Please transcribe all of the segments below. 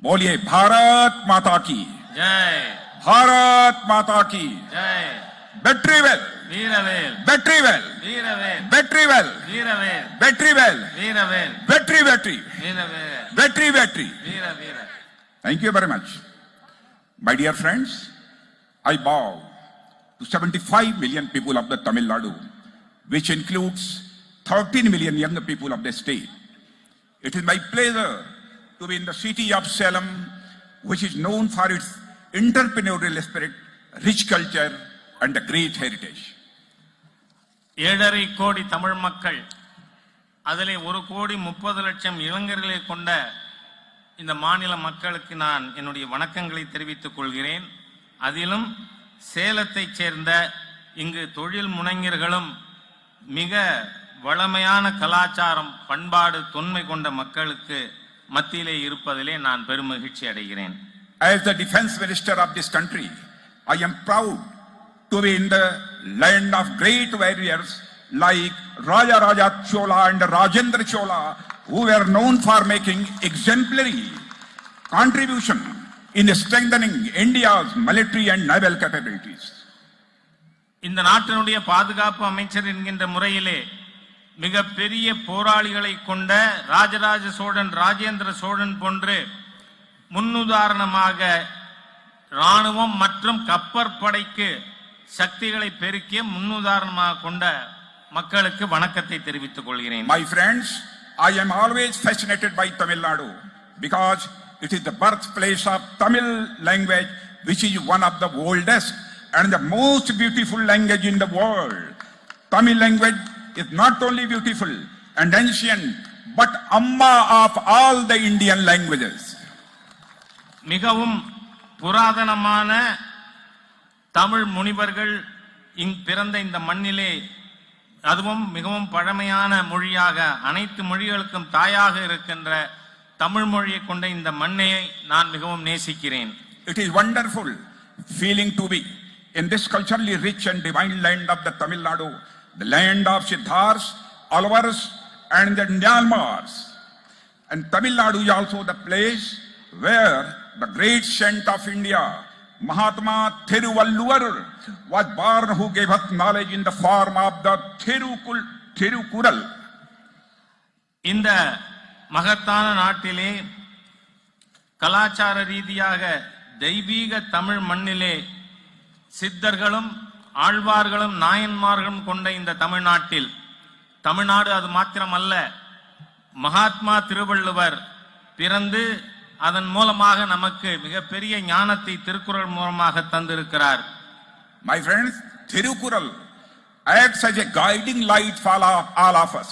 बोलिए भारत माता की जय। भारत माता की जय। बैटरी वेल வீரவேல் बैटरी वेल வீரவேல் बैटरी वेल வீரவேல் बैटरी वेल வீரவேல் बैटरी बैटरी வீரவேல் बैटरी बैटरी வீர வீர. Thank you very much. My dear friends, I bow to 75 million people of the Tamil Nadu, which includes 13 million young people of the state. It is my pleasure to be in the city of Salem, which is known for its entrepreneurial spirit, rich culture, and a great heritage. 7.5 கோடி தமிழ் மக்கள், அதிலே 1,30,00,000 இளைஞர்களை கொண்ட இந்த மாநில மக்களுக்கு நான் என்னுடைய வணக்கங்களை தெரிவித்துக் கொள்கிறேன். அதிலும் சேலத்தைச் சேர்ந்த இங்கு தொழில் முனைஞர்களும் மிக வளமையான கலாச்சாரம், பண்பாடு, தொன்மை கொண்ட மக்களுக்கு மத்தியிலே இருப்பதிலே நான் பெருமகிழ்ச்சி அடைகிறேன். As the defense minister of this country, I am proud to be in the land of great warriors like Raja Raja Chola and Rajendra Chola, who were known for making exemplary contribution in strengthening India's military and naval capabilities. இந்த நாட்டினுடைய பாதுகாப்பு அமைச்சர் என்கின்ற முறையிலே மிக பெரிய போராளிகளை கொண்ட ராஜராஜ சோழன், ராஜேந்திர சோழன் போன்று முன்னுதாரணமாக இராணுவம் மற்றும் கப்பற்படைக்கு சக்திகளை பெருக்கிய முன்னுதாரணமாக கொண்ட மக்களுக்கு வணக்கத்தை தெரிவித்துக் கொள்கிறேன். My friends, I am always fascinated by Tamil Nadu because it is the birthplace of Tamil language, which is one of the oldest and the most beautiful language in the world. Tamil language is not only beautiful and ancient, but amma of all the Indian languages. மிகவும் புராதனமான தமிழ் முனிவர்கள் பிறந்த இந்த மண்ணிலே, அதுவும் மிகவும் பழமையான மொழியாக, அனைத்து மொழிகளுக்கும் தாயாக இருக்கின்ற தமிழ் மொழியை கொண்ட இந்த மண்ணை நான் மிகவும் நேசிக்கிறேன். It is wonderful feeling to be in this culturally rich and divine land of the Tamil Nadu, the land of Siddhars, Alvars, and the Nyalmars. And Tamil Nadu is also the place where the great saint of India, Mahatma Thiruvalluvar, was born, who gave us knowledge in the form of the Thirukural. இந்த மகத்தான நாட்டிலே கலாச்சார ரீதியாக தெய்வீக தமிழ் மண்ணிலே சித்தர்களும் ஆழ்வார்களும் நாயன்மார்களும் கொண்ட இந்த தமிழ்நாட்டில், தமிழ்நாடு அது மாத்திரமல்ல, மகாத்மா திருவள்ளுவர் பிறந்து அதன் மூலமாக நமக்கு மிகப்பெரிய ஞானத்தை திருக்குறள் மூலமாக தந்திருக்கிறார். My friends, Thirukural acts as a guiding light for all of us.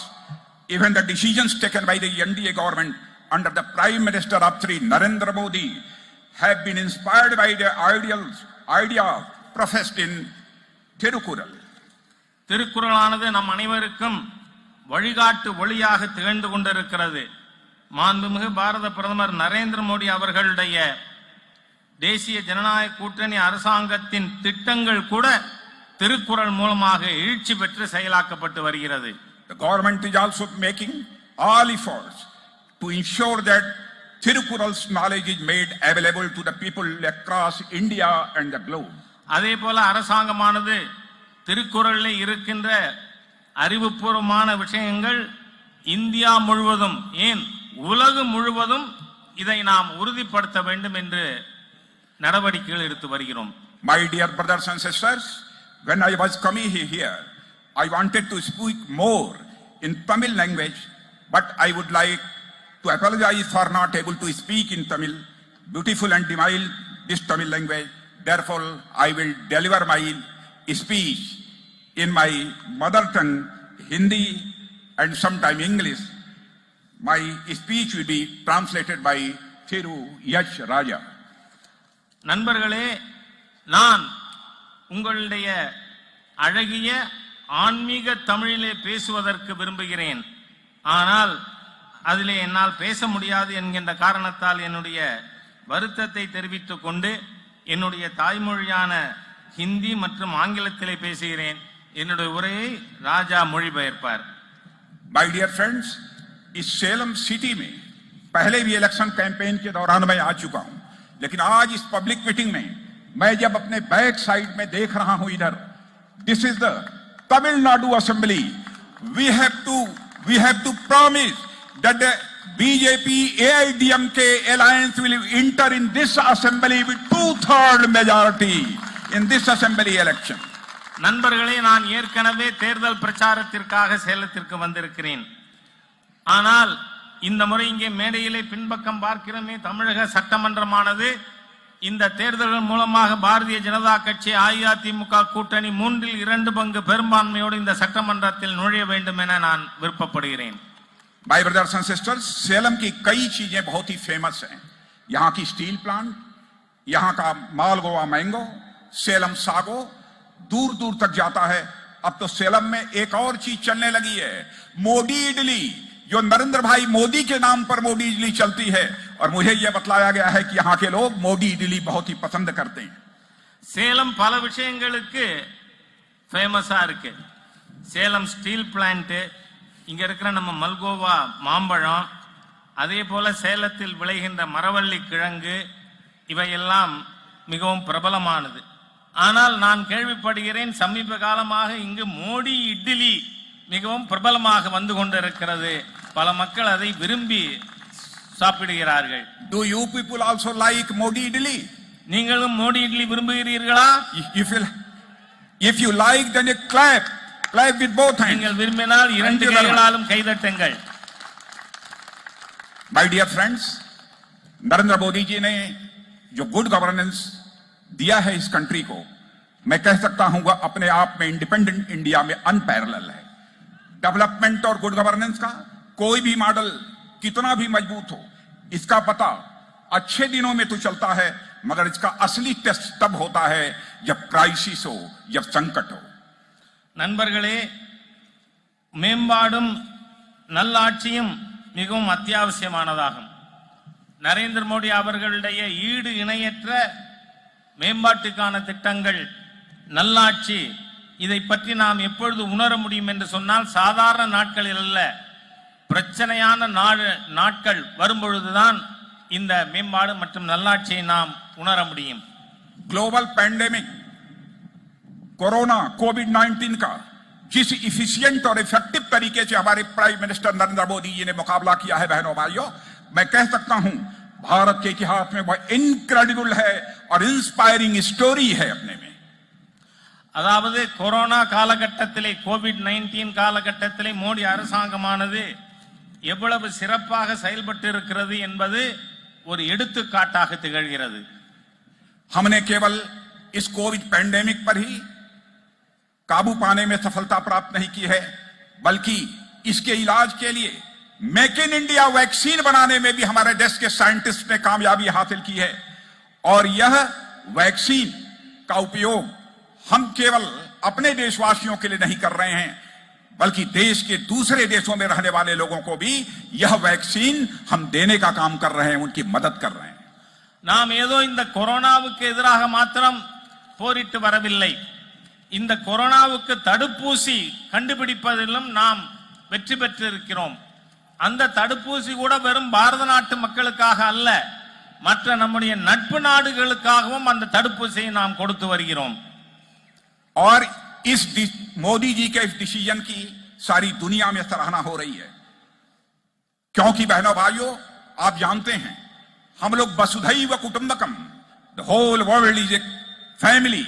Even the decisions taken by the NDA government under the Prime Minister of Sri Narendra Modi have been inspired by the ideas professed in Thirukural. திருக்குறளானது நம் அனைவருக்கும் வழிகாட்டு ஒளியாக திகழ்ந்து கொண்டிருக்கிறது. மாண்புமிகு பாரத பிரதமர் நரேந்திர மோடி அவர்களுடைய தேசிய ஜனநாயக கூட்டணி அரசாங்கத்தின் திட்டங்கள் கூட திருக்குறள் மூலமாக எழுச்சி பெற்று செயலாக்கப்பட்டு வருகிறது. The government is also making all efforts to ensure that Thirukural's knowledge is made available to the people across India and the globe. அதே போல அரசாங்கமானது திருக்குறளில் இருக்கின்ற அறிவுபூர்வமான விஷயங்கள் இந்தியா முழுவதும், ஏன் உலகம் முழுவதும் இதை நாம் உறுதிப்படுத்த வேண்டும் என்று நடவடிக்கைகள் எடுத்து வருகிறோம். My dear brothers and sisters, when I was coming here, I wanted to speak more in Tamil language, but I would like to apologize for not able to speak in Tamil, beautiful and divine this Tamil language. Therefore, I will deliver my speech in my mother tongue, Hindi, and sometime English. My speech will be translated by Thiru Yash Raja. நண்பர்களே, நான் உங்களுடைய அழகிய ஆன்மீக தமிழிலே பேசுவதற்கு விரும்புகிறேன். ஆனால் அதிலே என்னால் பேச முடியாது என்கின்ற காரணத்தால் என்னுடைய வருத்தத்தை தெரிவித்துக் கொண்டு என்னுடைய தாய்மொழியான ஹிந்தி மற்றும் ஆங்கிலத்திலே பேசுகிறேன். என்னுடைய உரையை ராஜா மொழிபெயர்ப்பார். My dear friends, इस सेलम सिटी में पहले भी इलेक्शन कैंपेन के दौरान मैं आ चुका हूं, लेकिन आज इस पब्लिक मीटिंग में मैं जब अपने बैक साइड में देख रहा हूं इधर, this is the Tamil Nadu assembly. We have to promise that the BJP AIDMK alliance will enter in this assembly with 2/3 majority in this assembly election. நண்பர்களே, நான் ஏற்கனவே தேர்தல் பிரச்சாரத்திற்காக சேலத்திற்கு வந்திருக்கிறேன். ஆனால் இந்த முறை இங்கே மேடையிலே பின்பக்கம் பார்க்கிறோமே, தமிழக சட்டமன்றமானது இந்த தேர்தல்கள் மூலமாக பாரதிய ஜனதா கட்சி அஇஅதிமுக கூட்டணி 3/2 பங்கு பெரும்பான்மையோடு இந்த சட்டமன்றத்தில் நுழைய வேண்டும் என நான் விருப்பப்படுகிறேன். My brothers and sisters, Salem की कई चीजें बहुत ही फेमस हैं. यहाँ की स्टील प्लांट, यहाँ का मालगोवा मैंगो, सेलम सागो दूर दूर तक जाता है. अब तो सेलम में एक और चीज चलने लगी है, मोदी इडली, जो नरेंद्र भाई मोदी के नाम पर मोदी इडली चलती है. और मुझे यह बतलाया गया है कि यहाँ के लोग मोदी इडली बहुत ही पसंद करते हैं. சேலம் பல விஷயங்களுக்கு ஃபேமஸா இருக்கு. சேலம் ஸ்டீல் பிளான்ட், இங்க இருக்கிற நம்ம மல்கோவா மாம்பழம், அதே போல சேலத்தில் விளைகின்ற மரவள்ளி கிழங்கு, இவையெல்லாம் மிகவும் பிரபலமானது. ஆனால் நான் கேள்விப்படுகிறேன், சமீப காலமாக இங்கு மோடி இட்லி மிகவும் பிரபலமாக வந்து கொண்டிருக்கிறது. பல மக்கள் அதை விரும்பி சாப்பிடுகிறார்கள். Do you people also like Modi idli? நீங்களும் மோடி இட்லி விரும்புகிறீர்களா? If you like, then you clap with both hands. நீங்கள் விரும்பினால் இரண்டு கைகளாலும் கைதட்டுங்கள். My dear friends, Narendra Modi ji ने जो गुड गवर्नेंस दिया है इस कंट्री को, मैं कह सकता हूं वह अपने आप में इंडिपेंडेंट इंडिया में अनपैरेलल है. डेवलपमेंट और गुड गवर्नेंस का कोई भी मॉडल कितना भी मजबूत हो, इसका पता अच्छे दिनों में तो चलता है, मगर इसका असली टेस्ट तब होता है जब क्राइसिस हो, जब संकट हो. நண்பர்களே, மேம்பாடும் நல்லாட்சியும் மிகவும் அத்தியாவசியமானதாகும். நரேந்திர மோடி அவர்களுடைய ஈடு இணையற்ற மேம்பாட்டுக்கான திட்டங்கள், நல்லாட்சி, இதை பற்றி நாம் எப்பொழுது உணர முடியும் என்று சொன்னால், சாதாரண நாட்களில் அல்ல, பிரச்சனையான நாட்கள் வரும்பொழுதுதான் இந்த மேம்பாடு மற்றும் நல்லாட்சியை நாம் உணர முடியும். ग्लोबल पैंडेमिक कोरोना कोविड-19 का जिस इफिशिएंट और इफेक्टिव तरीके से हमारे प्राइम मिनिस्टर नरेंद्र मोदी जी ने मुकाबला किया है, बहनों भाइयों, मैं कह सकता हूं भारत के इतिहास में वह इनक्रेडिबल है और इंस्पायरिंग स्टोरी है अपने में. அதாவது கொரோனா காலகட்டத்திலே, கோவிட்-19 காலகட்டத்திலே மோடி அரசாங்கமானது எவ்வளவு சிறப்பாக செயல்பட்டு இருக்கிறது என்பது ஒரு எடுத்துக்காட்டாக திகழ்கிறது. हमने केवल इस कोविड पैंडेमिक पर ही काबू पाने में सफलता प्राप्त नहीं की है, बल्कि इसके इलाज के लिए मेक इन इंडिया वैक्सीन बनाने में भी हमारे देश के साइंटिस्ट ने कामयाबी हासिल की है. और यह वैक्सीन का उपयोग हम केवल अपने देशवासियों के लिए नहीं कर रहे हैं, बल्कि देश के दूसरे देशों में रहने वाले लोगों को भी यह वैक्सीन हम देने का काम कर रहे हैं, उनकी मदद कर रहे हैं. நாம் ஏதோ இந்த கொரோனாவுக்கு எதிராக மாத்திரம் போரிட்டு வரவில்லை. இந்த கொரோனாவுக்கு தடுப்பூசி கண்டுபிடிப்பதிலும் நாம் வெற்றி பெற்றிருக்கிறோம். அந்த தடுப்பூசி கூட வெறும் பாரத நாட்டு மக்களுக்காக அல்ல, மற்ற நம்முடைய நட்பு நாடுகளுக்காகவும் அந்த தடுப்பூசியை நாம் கொடுத்து வருகிறோம். और इस मोदी जी के इस डिसीजन की सारी दुनिया में सराहना हो रही है, क्योंकि बहनों भाइयों, आप जानते हैं हम लोग वसुधैव कुटुंबकम, the whole world is a family,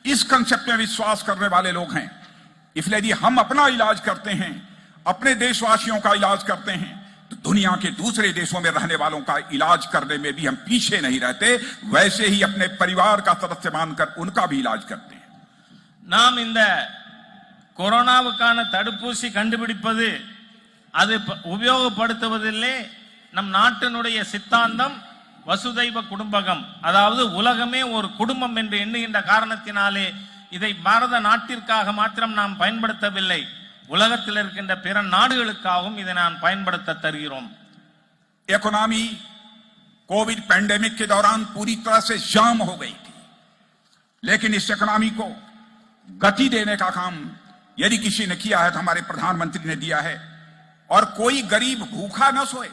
इस कंसेप्ट में विश्वास करने वाले लोग हैं. इसलिए यदि हम अपना इलाज करते हैं, अपने देशवासियों का इलाज करते हैं, तो दुनिया के दूसरे देशों में रहने वालों का इलाज करने में भी हम पीछे नहीं रहते. वैसे ही अपने परिवार का सदस्य मानकर उनका भी इलाज करते हैं. நாம் இந்த கொரோனாவுக்கான தடுப்பூசி கண்டுபிடிப்பது, அது உபயோகப்படுத்துவதில்லை. நம் நாட்டினுடைய சித்தாந்தம் வசுதைவ குடும்பகம், அதாவது உலகமே ஒரு குடும்பம் என்று எண்ணுகின்ற காரணத்தினாலே இதை பாரத நாட்டிற்காக மாத்திரம் நாம் பயன்படுத்தவில்லை, உலகத்தில் இருக்கின்ற பிற நாடுகளுக்காகவும் இதை நான் பயன்படுத்த தருகிறோம். इकोनॉमी कोविड पैंडेमिक के दौरान पूरी तरह से जाम हो गई थी, लेकिन इस इकोनॉमी को गति देने का काम यदि किसी ने किया है तो हमारे प्रधानमंत्री ने दिया है. और कोई गरीब भूखा न सोए,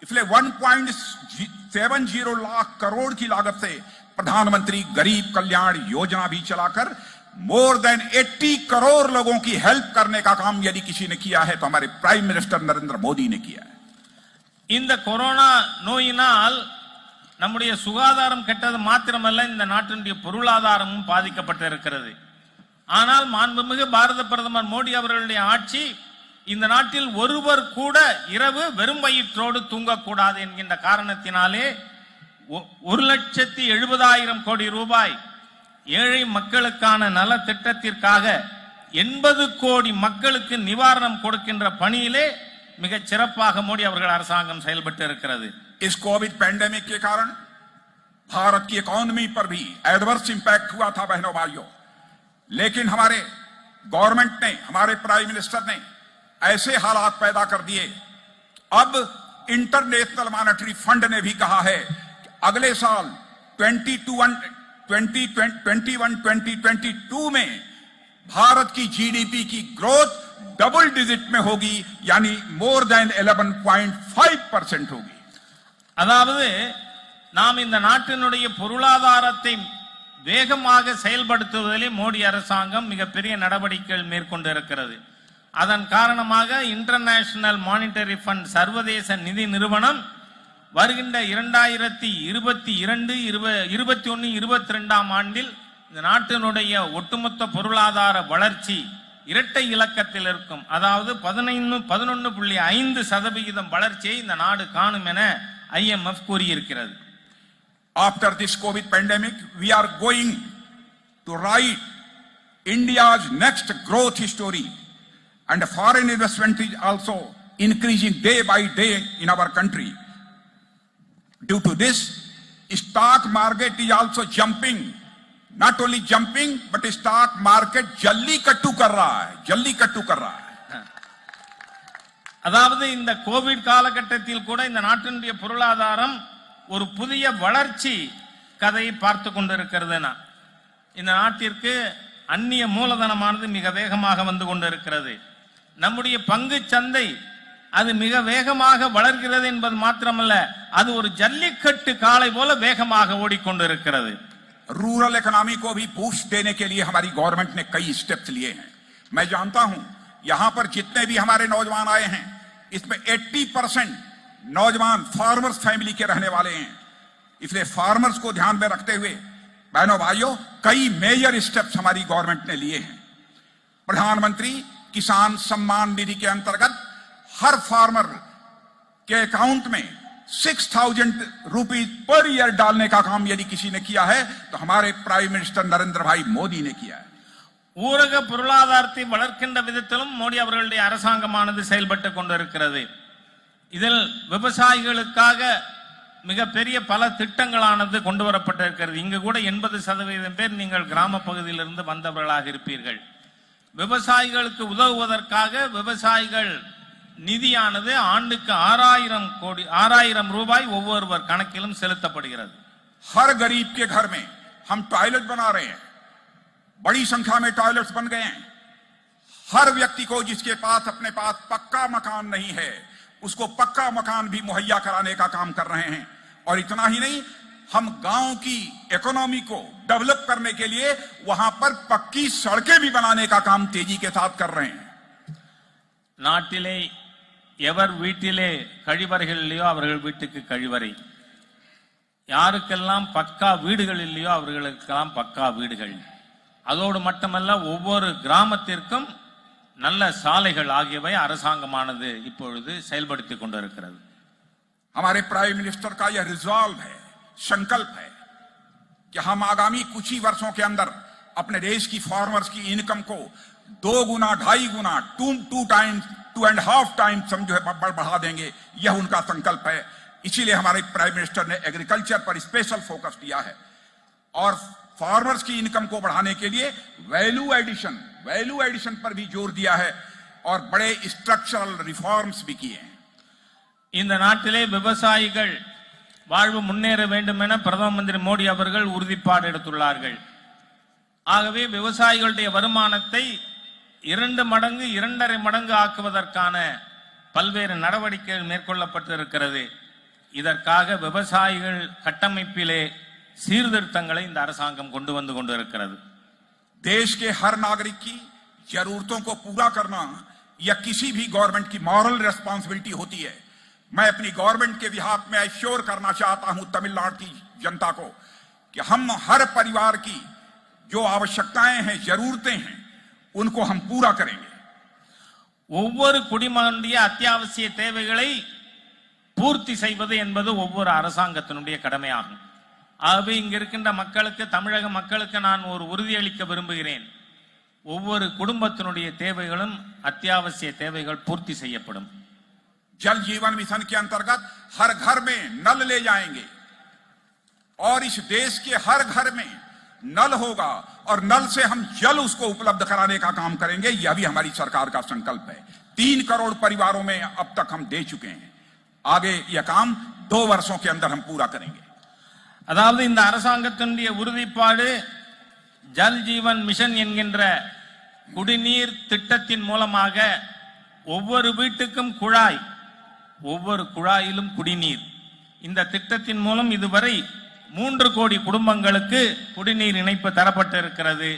इसलिए 1.70 लाख करोड़ की लागत से प्रधानमंत्री गरीब कल्याण योजना भी चलाकर मोर देन 80 करोड़ लोगों की हेल्प करने का काम यदि किसी ने किया है तो हमारे प्राइम मिनिस्टर नरेंद्र मोदी ने किया है। இந்த கொரோனா நோயினால் நம்முடைய சுகாதாரம் கெட்டது மாத்திரமல்ல, இந்த நாட்டினுடைய பொருளாதாரமும் பாதிக்கப்பட்டிருக்கிறது. ஆனால் மாண்புமிகு பாரத பிரதமர் மோடி அவர்களுடைய ஆட்சி இந்த நாட்டில் ஒருவர் கூட இரவு வெறும் வயிற்றோடு தூங்கக்கூடாது என்கின்ற காரணத்தினாலே 1,70,000 கோடி ரூபாய் ஏழை மக்களுக்கான நல திட்டத்திற்காக 80 கோடி மக்களுக்கு நிவாரணம் கொடுக்கின்ற பணியிலே மிகச் சிறப்பாக மோடி அவர்கள் அரசாங்கம் செயல்பட்டு இருக்கிறது. इस कोविड पैंडेमिक के कारण भारत की इकोनॉमी पर भी एडवर्स इंपैक्ट हुआ था बहनों भाइयों, लेकिन हमारे गवर्नमेंट ने, हमारे प्राइम मिनिस्टर ने ऐसे हालात पैदा कर दिए। अब इंटरनेशनल मॉनेटरी फंड ने भी कहा है कि अगले साल 2021-2022 में भारत की जीडीपी की ग्रोथ डबल डिजिट में होगी, यानी मोर देन 11.5% होगी। அதாவது நாம் இந்த நாட்டினுடைய பொருளாதாரத்தை வேகமாக செயல்படுத்துவதிலே மோடி அரசாங்கம் மிகப்பெரிய நடவடிக்கைகள் மேற்கொண்டிருக்கிறது. அதன் காரணமாக இன்டர்நேஷனல் மானிட்டரி ஃபண்ட் சர்வதேச நிதி நிறுவனம் வருகின்ற 2022-21-22 ஆண்டில் இந்த நாட்டினுடைய ஒட்டுமொத்த பொருளாதார வளர்ச்சி இரட்டை இலக்கத்தில் இருக்கும். அதாவது 11.5% வளர்ச்சியை இந்த நாடு காணும் என IMF கூறியிருக்கிறது. After this COVID pandemic, we are going to write India's next growth story, and foreign investment is also increasing day by day in our country. Due to this, stock market is also jumping. Not only jumping, but stock market jallikattu कर रहा है, जल्लीकट्टू कर रहा है. அதாவது இந்த Covid காலகட்டத்தில் கூட இந்த நாட்டினுடைய பொருளாதாரம் ஒரு புதிய வளர்ச்சி கதையை பார்த்து கொண்டிருக்கிறதுனா, இந்த நாட்டிற்கு அந்நிய மூலதனமானது மிக வேகமாக வந்து கொண்டிருக்கிறது. நம்முடைய பங்கு சந்தை அது மிக வேகமாக வளர்கிறது என்பது மாத்திரமல்ல, அது ஒரு ஜல்லிக்கட்டு காளை போல வேகமாக ஓடிக்கொண்டிருக்கிறது. रूरल इकोनॉमी को भी बूस्ट देने के लिए हमारी गवर्नमेंट ने कई स्टेप्स लिए हैं। मैं जानता हूं यहां पर जितने भी हमारे नौजवान आए हैं, इसमें 80% नौजवान फार्मर्स फैमिली के रहने वाले हैं। इसलिए फार्मर्स को ध्यान में रखते हुए बहनों भाइयों कई मेजर स्टेप्स हमारी गवर्नमेंट ने लिए हैं। प्रधानमंत्री किसान सम्मान निधि के अंतर्गत हर फार्मर के अकाउंट में 6,000 रुपीज पर ईयर डालने का काम यदि किसी ने किया है तो हमारे प्राइम मिनिस्टर नरेंद्र भाई मोदी ने किया है. ஊரக பொருளாதாரத்தை வளர்க்கின்ற விதத்திலும் மோடி அவர்களுடைய அரசாங்கமானது செயல்பட்டு கொண்டிருக்கிறது. இதில் விவசாயிகளுக்காக மிகப்பெரிய பல திட்டங்களானது கொண்டு வரப்பட்டிருக்கிறது. இங்கு கூட 80% பேர் நீங்கள் கிராம பகுதியிலிருந்து வந்தவர்களாக இருப்பீர்கள். விவசாயிகளுக்கு உதவுவதற்காக விவசாயிகள் நிதியானது ஆண்டுக்கு 6,000 ரூபாய் ஒவ்வொருவர் கணக்கிலும் செலுத்தப்படுகிறது. हर गरीब के घर में हम टॉयलेट बना रहे हैं, बड़ी संख्या में टॉयलेट्स बन गए हैं. हर व्यक्ति को जिसके पास अपने पास पक्का मकान नहीं है उसको पक्का मकान भी मुहैया कराने का काम कर रहे हैं. और इतना ही नहीं, हम गांव की इकोनॉमी को डेवलप करने के लिए वहां पर पक्की सड़कें भी बनाने का काम तेजी के साथ कर रहे हैं. நாட்டிலே எவர் வீட்டிலே கழிவறைகள் இல்லையோ அவர்கள் வீட்டுக்கு கழிவறை, யாருக்கெல்லாம் பக்கா வீடுகள் இல்லையோ அவர்களுக்கெல்லாம் பக்கா வீடுகள், அதோடு மட்டுமல்ல ஒவ்வொரு கிராமத்திற்கும் நல்ல சாலைகள் ஆகியவை அரசாங்கமானது இப்பொழுது செயல்படுத்தி கொண்டிருக்கிறது. हमारे प्राइम मिनिस्टर का यह रिजॉल्व है, संकल्प है कि हम आगामी कुछ ही वर्षों के अंदर अपने देश की फार्मर्स की इनकम को 2 गुना 2.5 गुना 2.5 टाइम्स समझो बढ़ा देंगे. यह उनका संकल्प है. इसीलिए हमारे प्राइम मिनिस्टर ने एग्रीकल्चर पर स्पेशल फोकस दिया है और फार्मर्स की इनकम को बढ़ाने के लिए वैल्यू एडिशन पर भी जोर दिया है और बड़े स्ट्रक्चरल रिफॉर्म्स भी किए हैं. இந்த நாட்டிலே விவசாயிகள் வாழ்வு முன்னேற வேண்டும் என பிரதம மந்திரி மோடி அவர்கள் உறுதிப்பாடு எடுத்துள்ளார்கள். ஆகவே விவசாயிகளுடைய வருமானத்தை 2 மடங்கு 2.5 மடங்கு ஆக்குவதற்கான பல்வேறு நடவடிக்கைகள் மேற்கொள்ளப்பட்டிருக்கிறது. இதற்காக விவசாயிகள் கட்டமைப்பிலே சீர்திருத்தங்களை இந்த அரசாங்கம் கொண்டு வந்து கொண்டிருக்கிறது. देश के हर नागरिक की जरूरतों को पूरा करना यह किसी भी गवर्नमेंट की मॉरल रिस्पांसिबिलिटी होती है। मैं अपनी गवर्नमेंट के बिहाफ में एश्योर करना चाहता हूं तमिलनाडु की जनता को कि हम हर परिवार की जो आवश्यकताएं हैं, जरूरतें हैं, उनको हम पूरा करेंगे। ஒவ்வொரு குடிமகனுடைய அத்தியாவசிய தேவைகளை பூர்த்தி செய்வது என்பது ஒவ்வொரு அரசாங்கத்தினுடைய கடமையாகும். ஆகவே இங்க இருக்கின்ற மக்களுக்கு, தமிழக மக்களுக்கு நான் ஒரு உறுதியளிக்க விரும்புகிறேன். ஒவ்வொரு குடும்பத்தினுடைய தேவைகளும் அத்தியாவசிய தேவைகள் பூர்த்தி செய்யப்படும். जल जीवन मिशन के अंतर्गत हर घर में नल ले जाएंगे और इस देश के हर घर में नल होगा और नल से हम जल उसको उपलब्ध कराने का काम करेंगे। यह भी हमारी सरकार का संकल्प है। 3 करोड़ परिवारों में अब तक हम दे चुके हैं। आगे यह काम 2 वर्षों के अंदर हम पूरा करेंगे। அதாவது இந்த அரசாங்கத்தினுடைய உறுதிப்பாடு ஜல் ஜீவன் மிஷன் என்கின்ற குடிநீர் திட்டத்தின் மூலமாக ஒவ்வொரு வீட்டுக்கும் குழாய், ஒவ்வொரு குழாயிலும் குடிநீர். இந்த திட்டத்தின் மூலம் இதுவரை 3 கோடி குடும்பங்களுக்கு குடிநீர் இணைப்பு தரப்பட்டிருக்கிறது.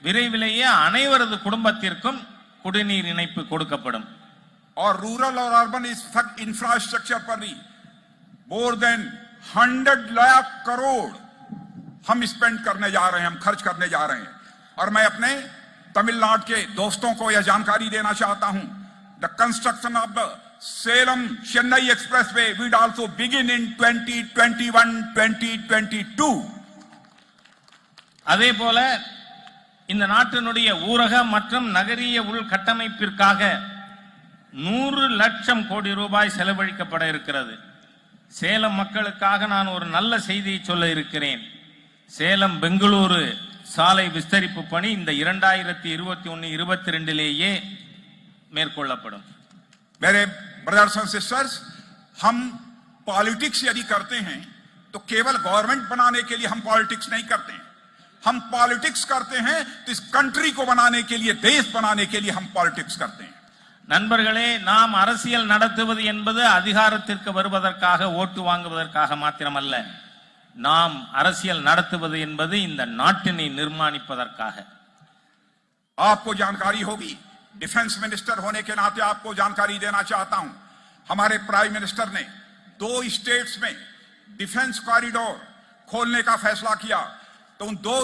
விரைவிலேயே அனைவரது குடும்பத்திற்கும் குடிநீர் இணைப்பு கொடுக்கப்படும். और रूरल और अर्बन इंफ्रास्ट्रक्चर पर भी मोर देन 100 लाख करोड़ हम स्पेंड करने जा रहे हैं, हम खर्च करने जा रहे हैं। और मैं अपने तमिलनाडु के दोस्तों को यह जानकारी देना चाहता हूं, the construction of the Salem Chennai expressway will also begin in 2021-2022. அதே போல இந்த நாட்டினுடைய ஊரக மற்றும் நகரிய உள்கட்டமைப்பிற்காக 100 லட்சம் கோடி ரூபாய் செலவழிக்கப்பட இருக்கிறது. சேலம் மக்களுக்காக நான் ஒரு நல்ல செய்தியை சொல்ல இருக்கிறேன். சேலம் பெங்களூரு சாலை விஸ்தரிப்பு பணி இந்த 2021-22 மேற்கொள்ளப்படும். मेरे ब्रदर्स एंड सिस्टर्स, हम पॉलिटिक्स यदि करते हैं तो केवल गवर्नमेंट बनाने के लिए हम पॉलिटिक्स नहीं करते हैं। हम पॉलिटिक्स करते हैं तो इस कंट्री को बनाने के लिए, देश बनाने के लिए हम पॉलिटिक्स करते हैं। நண்பர்களே, நாம் அரசியல் நடத்துவது என்பது அதிகாரத்திற்கு வருவதற்காக, ஓட்டு வாங்குவதற்காக மாத்திரமல்ல. நாம் அரசியல் நடத்துவது என்பது இந்த நாட்டினை நிர்மாணிப்பதற்காக. आपको जानकारी होगी, डिफेंस मिनिस्टर होने के नाते आपको जानकारी देना चाहता हूं, हमारे प्राइम मिनिस्टर ने 2 स्टेट्स में डिफेंस कॉरिडोर खोलने का फैसला किया। तो उन 2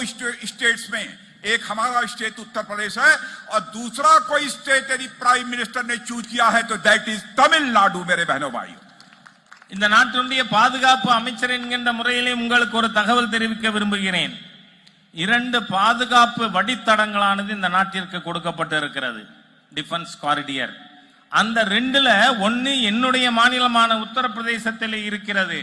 स्टेट्स में एक हमारा स्टेट उत्तर प्रदेश है और दूसरा कोई स्टेट यदि प्राइम मिनिस्टर ने चूज किया है तो दैट इज तमिलनाडु। मेरे बहनों भाइयों, இந்த நாட்டினுடைய பாதுகாப்பு அமைச்சர் என்கின்ற முறையிலே உங்களுக்கு ஒரு தகவல் தெரிவிக்க விரும்புகிறேன். 2 பாதுகாப்பு வழித்தடங்களானது இந்த நாட்டிற்கு கொடுக்கப்பட்டு இருக்கிறது, டிஃபென்ஸ் காரிடியர். அந்த 2ல ஒன்னு என்னுடைய மாநிலமான உத்தரப்பிரதேசத்தில் இருக்கிறது.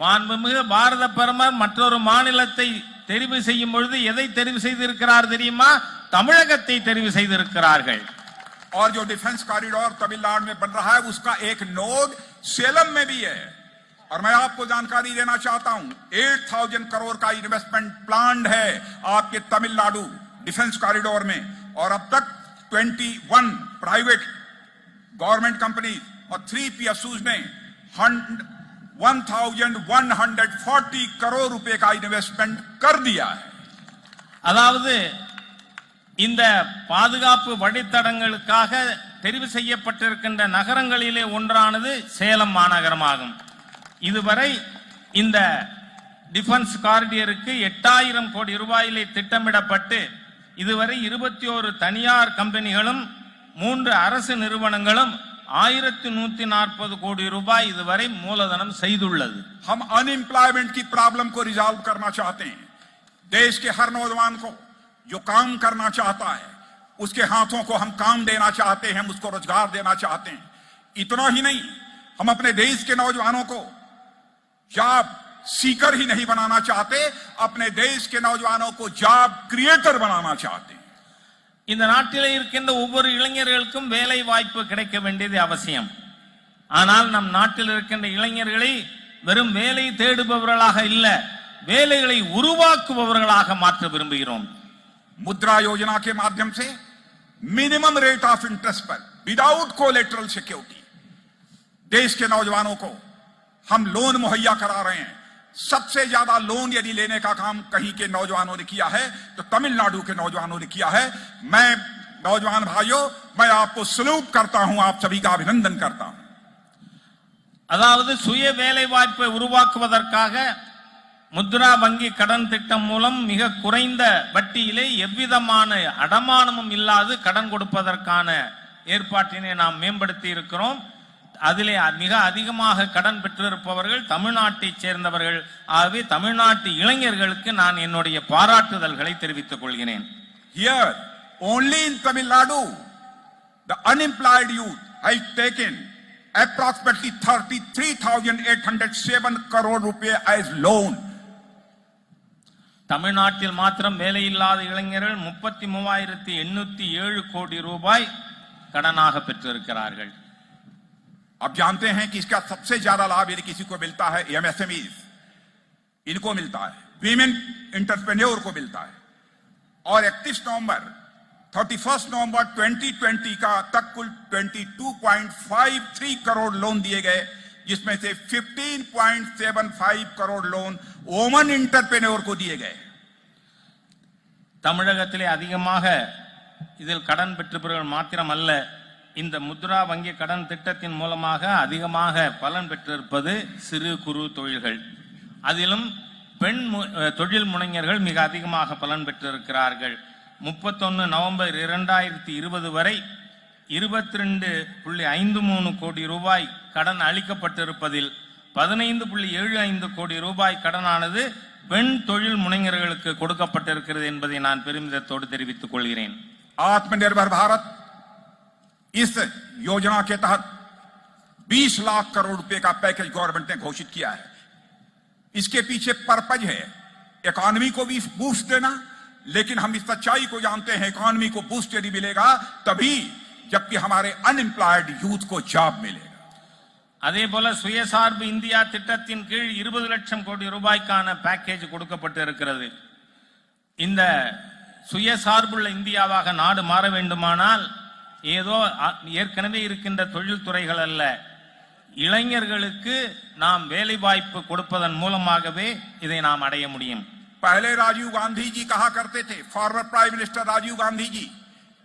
மாண்புமிகு பாரத பிரதமர் மற்றொரு மாநிலத்தை தெரிவு செய்யும் பொழுது எதை தெரிவு செய்திருக்கிறார் தெரியுமா? தமிழகத்தை தெரிவு செய்திருக்கிறார்கள். और जो डिफेंस कॉरिडोर तमिलनाडु में बन रहा है उसका एक नोड सेलम में भी है। और मैं आपको जानकारी देना चाहता हूं, 8000 करोड़ का इन्वेस्टमेंट प्लान्ड है आपके तमिलनाडु डिफेंस कॉरिडोर में। और अब तक 21 प्राइवेट गवर्नमेंट कंपनी और 3 PSUs ने 1140 करोड़ रुपए का इन्वेस्टमेंट कर दिया है। அதாவது இந்த பாதுகாப்பு வழித்தடங்களுக்காக தெரிவு செய்யப்பட்டிருக்கின்ற நகரங்களிலே ஒன்றானது சேலம் மாநகரமாகும். இதுவரை இந்த டிஃபென்ஸ் காரிடியருக்கு 8000 கோடி ரூபாயிலே திட்டமிடப்பட்டு இதுவரை 21 தனியார் கம்பெனிகளும் 3 அரசு நிறுவனங்களும் 1140 கோடி ரூபாய் இதுவரை மூலதனம் செய்துள்ளது. हम अनएम्प्लॉयमेंट की प्रॉब्लम को रिजॉल्व करना चाहते हैं। देश के हर नौजवान को जो काम करना चाहता है उसके हाथों को हम काम देना चाहते हैं, हम उसको रोजगार देना चाहते हैं। इतना ही नहीं, हम अपने देश के नौजवानों को जॉब सीकर ही नहीं बनाना चाहते, अपने देश के नौजवानों को जॉब क्रिएटर बनाना चाहते हैं। இந்த நாட்டிலே இருக்கின்ற ஒவ்வொரு இளைஞர்களுக்கும் வேலை வாய்ப்பு கிடைக்க வேண்டியது அவசியம். ஆனால் நம் நாட்டில் இருக்கின்ற இளைஞர்களை வெறும் வேலை தேடுபவர்களாக இல்ல, வேலைகளை உருவாக்குபவர்களாக மாற்ற விரும்புகிறோம். मुद्रा योजना के माध्यम से मिनिमम रेट ऑफ इंटरेस्ट पर विदाउट कोलेटरल सिक्योरिटी देश के नौजवानों को हम लोन मुहैया करा रहे हैं। सबसे ज्यादा लोन यदि लेने का काम कहीं के नौजवानों ने किया है तो तमिलनाडु के नौजवानों ने किया है। मैं नौजवान भाइयों, मैं आपको सलूट करता हूं, आप सभी का अभिनंदन करता हूं। அதாவது சுய வேலை வாய்ப்பை உருவாக்குவதற்காக முத்ரா வங்கி கடன் திட்டம் மூலம் மிக குறைந்த வட்டியிலே எவ்விதமான அடமானமும் இல்லாது கடன் கொடுப்பதற்கான ஏற்பாட்டினை நாம் மேம்படுத்தி இருக்கிறோம். அதிலே மிக அதிகமாக கடன் பெற்றிருப்பவர்கள் தமிழ்நாட்டைச் சேர்ந்தவர்கள். ஆகவே தமிழ்நாட்டு இளைஞர்களுக்கு நான் என்னுடைய பாராட்டுதல்களை தெரிவித்துக் கொள்கிறேன். Here, only in Tamil Nadu, the unemployed youth has taken approximately 33,807 crore rupees as loan. தமிழ்நாட்டில் மாத்திரம் வேலையில்லாத இளைஞர்கள் 33,807 கோடி ரூபாய் கடனாக பெற்றிருக்கிறார்கள். आप जानते हैं कि इसका सबसे ज्यादा लाभ यदि किसी को मिलता है एमएसएमईज, इनको मिलता है, वीमेन एंटरप्रेन्योर को मिलता है। और 31 नवंबर 2020 का तक कुल 22.53 करोड़ लोन दिए गए, जिसमें से 15.75 करोड़ लोन वोमन एंटरप्रेन्योर को दिए गए। தமிழகத்திலே அதிகமாக இதில் கடன் பெற்றவர்கள் மாத்திரமல்ல, இந்த முத்ரா வங்கி கடன் திட்டத்தின் மூலமாக அதிகமாக பலன் பெற்றிருப்பது சிறு குறு தொழில்கள். அதிலும் பெண் தொழில் முனைஞர்கள் மிக அதிகமாக பலன் பெற்றிருக்கிறார்கள். 31 நவம்பர் 2020 வரை 22.53 கோடி ரூபாய் கடன் அளிக்கப்பட்டிருப்பதில் 15.75 கோடி ரூபாய் கடனானது பெண் தொழில் முனைஞர்களுக்கு கொடுக்கப்பட்டிருக்கிறது என்பதை நான் பெருமிதத்தோடு தெரிவித்துக் கொள்கிறேன். आत्मनिर्भर भारत इस योजना के तहत 20 लाख करोड़ रुपए का पैकेज गवर्नमेंट ने घोषित किया है। इसके पीछे पर्पज है इकोनॉमी को भी बूस्ट देना, लेकिन हम इस सच्चाई को जानते हैं इकोनॉमी को बूस्ट यदि मिलेगा तभी जबकि हमारे अनएम्प्लॉयड यूथ को जॉब मिलेगा। அதே போல சுயசார்பு இந்தியா திட்டத்தின் கீழ் 20 லட்சம் கோடி ரூபாய்க்கான பேக்கேஜ் கொடுக்கப்பட்டு இருக்கிறது. இந்த சுயசார்புள்ள இந்தியாவாக நாடு மாற வேண்டுமானால் ஏதோ ஏற்கனவே இருக்கின்ற தொழில் துறைகள் அல்ல, இளைஞர்களுக்கு நாம் வேலை வாய்ப்பு கொடுப்பதன் மூலமாகவே இதை நாம் அடைய முடியும். पहले राजीव गांधी जी कहा करते थे, former prime minister Rajiv Gandhi ji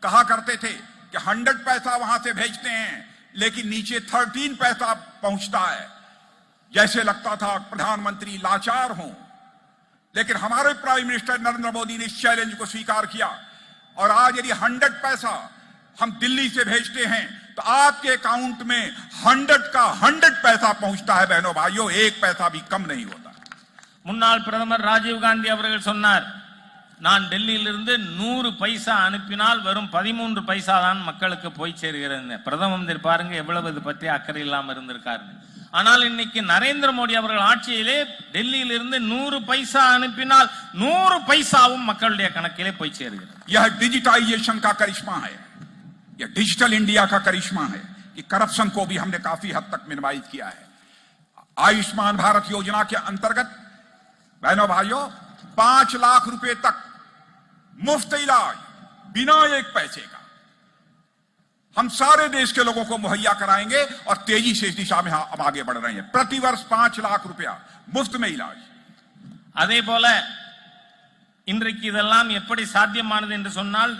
कहा करते थे कि 100 पैसा वहां से भेजते हैं लेकिन नीचे 13 पैसा पहुंचता है। जैसे लगता था प्रधानमंत्री लाचार हों, लेकिन हमारे प्राइम मिनिस्टर नरेंद्र मोदी ने इस चैलेंज को स्वीकार किया और आज यदि 100 पैसा हम दिल्ली से भेजते हैं तो आपके अकाउंट में 100 का 100 पैसा पहुंचता है। बहनों भाइयों, एक पैसा भी कम नहीं होता। முன்னாள் பிரதமர் ராஜீவ் காந்தி அவர்கள் சொன்னார், நான் டெல்லியிலிருந்து 100 பைசா அனுப்பினால் வெறும் 13 பைசா தான் மக்களுக்கு போய் சேர்கிறது. பிரதம மந்திரி பாருங்க எவ்வளவு இது பற்றி அக்கறை இல்லாம இருந்திருக்காரு. ஆனால் இன்னைக்கு நரேந்திர மோடி அவர்கள் ஆட்சியிலே டெல்லியிலிருந்து 100 பைசா அனுப்பினால் 100 பைசாவும் மக்களுடைய கணக்கிலே போய் சேர்கிறது. यह डिजिटाइजेशन का करिश्मा है, यह डिजिटल इंडिया का करिश्मा है कि करप्शन को भी हमने काफी हद तक मिनिमाइज किया है। आयुष्मान भारत योजना के अंतर्गत बहनों भाइयों 5 लाख रुपए तक मुफ्त इलाज बिना एक पैसे का हम सारे देश के लोगों को मुहैया कराएंगे और तेजी से इस दिशा में हम आगे बढ़ रहे हैं। प्रतिवर्ष 5 लाख रुपया मुफ्त में इलाज। அதே போல இன்றைக்கு இதெல்லாம் எப்படி சாத்தியமானது என்று சொன்னால்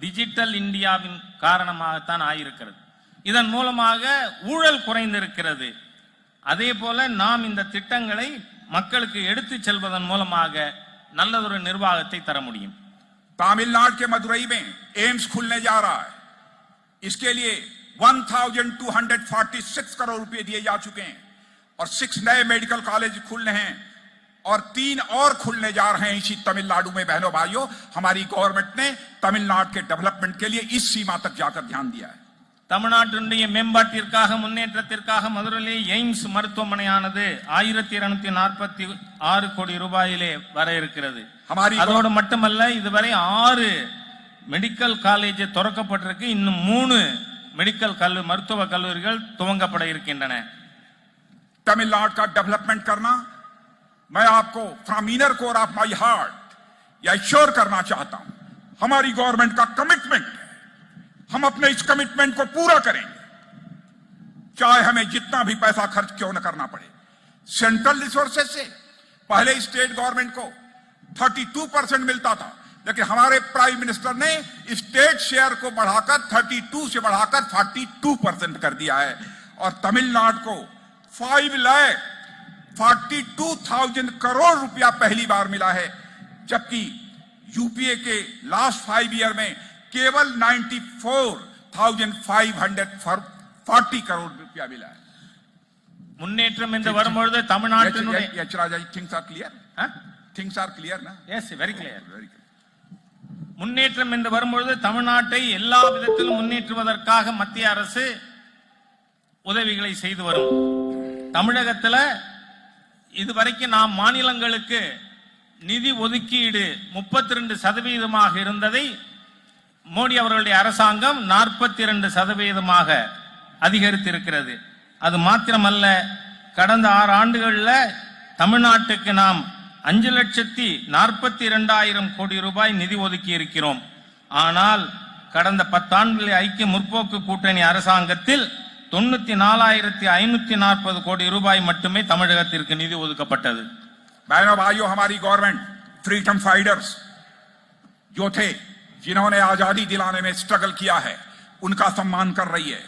டிஜிட்டல் இந்தியாவின் காரணமாகத்தான் ஆயிருக்கிறது. இதன் மூலமாக ஊழல் குறைந்திருக்கிறது. அதே போல நாம் இந்த திட்டங்களை மக்களுக்கு எடுத்து செல்வதன் மூலமாக நல்லதொரு நிர்வாகத்தை தர முடியும். तमिलनाडु के मदुरई में एम्स खुलने जा रहा है। इसके लिए 1246 करोड़ रुपए दिए जा चुके हैं और 6 नए मेडिकल कॉलेज खुलने हैं और 3 और खुलने जा रहे हैं इसी तमिलनाडु में। बहनों भाइयों, हमारी गवर्नमेंट ने तमिलनाडु के डेवलपमेंट के लिए इस सीमा तक जाकर ध्यान दिया है। தமிழ்நாட்டினுடைய மேம்பாட்டிற்காக முன்னேற்றத்திற்காக மதுரையிலே எய்ம்ஸ் மருத்துவமனையானது 1246 கோடி ரூபாயிலே வர இருக்கிறது. அதோடு மட்டுமல்ல, இதுவரை 6 மெடிக்கல் காலேஜ் திறக்கப்பட்டிருக்கு. இன்னும் 3 மெடிக்கல் மருத்துவ கல்லூரிகள் துவங்கப்பட இருக்கின்றன. तमिलनाडु का डेवलपमेंट करना मैं आपको from inner core of my heart या श्योर करना चाहता हूं। हमारी गवर्नमेंट का कमिटमेंट है, हम अपने इस कमिटमेंट को पूरा करेंगे, चाहे हमें जितना भी पैसा खर्च क्यों न करना पड़े। सेंट्रल रिसोर्सेज से। पहले स्टेट गवर्नमेंट को 32% मिलता था, लेकिन हमारे प्राइम मिनिस्टर ने स्टेट शेयर को बढ़ाकर 32 से बढ़ाकर 42% कर दिया है। और तमिलनाडु को 5,42,000 करोड़ रुपया पहली बार मिला है, जबकि यूपीए के लास्ट 5 ईयर में केवल 94,540 करोड़ रुपया मिला है। முன்னேற்றம் என்று வரும்பொழுது தமிழ்நாட்டினுடைய things are clear, things are clear ना? Yes very clear. முன்னேற்றம் என்று வரும்பொழுது தமிழ்நாட்டை எல்லா விதத்திலும் முன்னேற்றுவதற்காக மத்திய அரசு உதவிகளை செய்து வரும். தமிழகத்தில் இதுவரைக்கும் நாம் மாநிலங்களுக்கு நிதி ஒதுக்கீடு 32% இருந்ததை மோடி அவர்களுடைய அரசாங்கம் 42% அதிகரித்திருக்கிறது. அது மாத்திரமல்ல, கடந்த 6 ஆண்டுகளில் தமிழ்நாட்டுக்கு நாம் 5,42,000 கோடி ரூபாய் நிதி ஒதுக்கி இருக்கிறோம். ஆனால் கடந்த 10 ஆண்டுகளில் ஐக்கிய முற்போக்கு கூட்டணி அரசாங்கத்தில் 94,540 கோடி ரூபாய் மட்டுமே தமிழகத்திற்கு நிதி ஒதுக்கப்பட்டது. बहनों भाइयों, हमारी गवर्नमेंट फ्रीडम फाइटर्स जो थे, जिन्होंने आजादी दिलाने में स्ट्रगल किया है, उनका सम्मान कर रही है।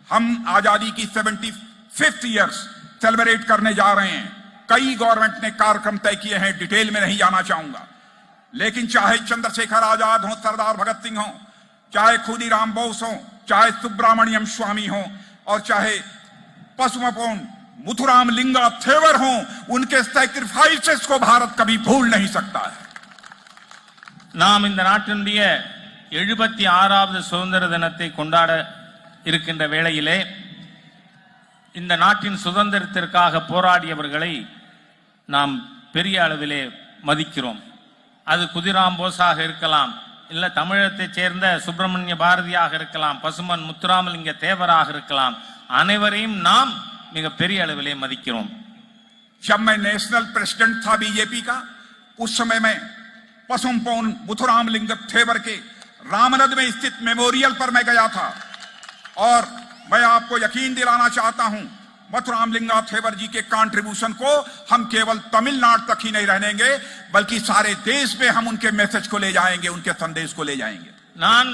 हम आजादी की 75th ईयर्स सेलिब्रेट करने जा रहे हैं। कई गवर्नमेंट ने कार्यक्रम तय किए हैं, डिटेल में नहीं जाना चाहूंगा, लेकिन चाहे चंद्रशेखर आजाद हो, सरदार भगत सिंह हो, चाहे खुदीराम बोस हो, चाहे सुब्रमण्यम स्वामी हो, और चाहे पसुमपोन मुथुराम लिंगा थेवर हो, उनके सैक्रिफाइसेस को भारत कभी भूल नहीं सकता है। நாம் இந்த நாட்டினுடைய 76வது சுதந்திர தினத்தை கொண்டாட இருக்கின்ற வேளையிலே இந்த நாட்டின் சுதந்திரத்திற்காக போராடியவர்களை நாம் பெரிய அளவிலே மதிக்கிறோம். அது குதிராம் போஸாக இருக்கலாம், இல்ல தமிழகத்தைச் சேர்ந்த சுப்பிரமணிய பாரதியாக இருக்கலாம், பசுமன் முத்துராமலிங்க தேவராக இருக்கலாம். அனைவரையும் நாம் மிக பெரிய அளவிலே மதிக்கிறோம். जब मैं नेशनल प्रेसिडेंट था बीजेपी का, उस समय में पसुमपोन मुथुराम लिंग थेवर के रामनद में स्थित मेमोरियल पर मैं गया था, और मैं आपको यकीन दिलाना चाहता हूं, मथुराम लिंगा थेवर जी के कंट्रीब्यूशन को हम केवल तमिलनाडु तक ही नहीं रहनेंगे, बल्कि सारे देश में हम उनके मैसेज को ले जाएंगे, उनके संदेश को ले जाएंगे। நான்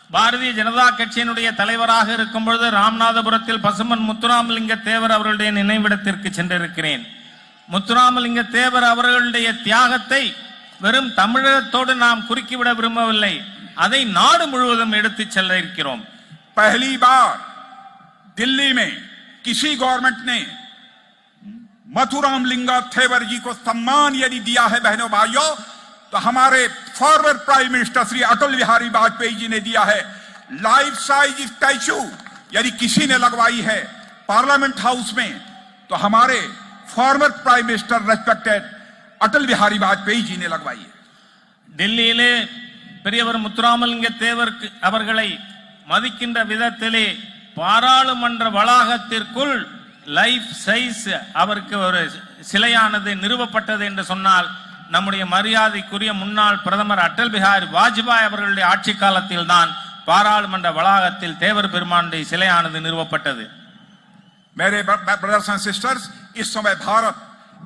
பாரதிய ஜனதா கட்சியினுடைய தலைவராக இருக்கும் பொழுது ராமநாதபுரத்தில் பசுமன் முத்துராமலிங்க தேவர் அவர்களுடைய நினைவிடத்திற்கு சென்றிருக்கிறேன். முத்துராமலிங்க தேவர் அவர்களுடைய தியாகத்தை வெறும் தமிழகத்தோடு நாம் குறுக்கிவிட விரும்பவில்லை, அதை நாடு முழுவதும் எடுத்துச் செல்ல இருக்கிறோம். पहली बार दिल्ली में किसी गवर्नमेंट ने मथुराम लिंगा थेवर जी को सम्मान यदि दिया है बहनों भाइयों, तो हमारे forward prime minister Shri Atal Bihari Vajpayee ji ने दिया है। लाइफ साइज स्टैचू यदि किसी ने लगवाई है पार्लियामेंट हाउस में, तो हमारे forward prime minister respected Atal Bihari Vajpayee ji ने लगवाई है। டெல்லியிலே பெரியவர் முத்துராமலிங்க தேவர் அவர்களை மதிக்கின்ற விதத்திலே பாராளுமன்ற வளாகத்திற்குள் லைஃப் சைஸ் அவருக்கு ஒரு சிலையானது நிறுவப்பட்டது என்று சொன்னால், நம்முடைய மரியாதைக்குரிய முன்னாள் பிரதமர் அடல் பிஹாரி வாஜ்பாய் அவர்களுடைய ஆட்சி காலத்தில் தான் பாராளுமன்ற வளாகத்தில் தேவர் பெருமானுடைய சிலையானது நிறுவப்பட்டது. मेरे ब्रदर्स एंड सिस्टर्स, इस समय भारत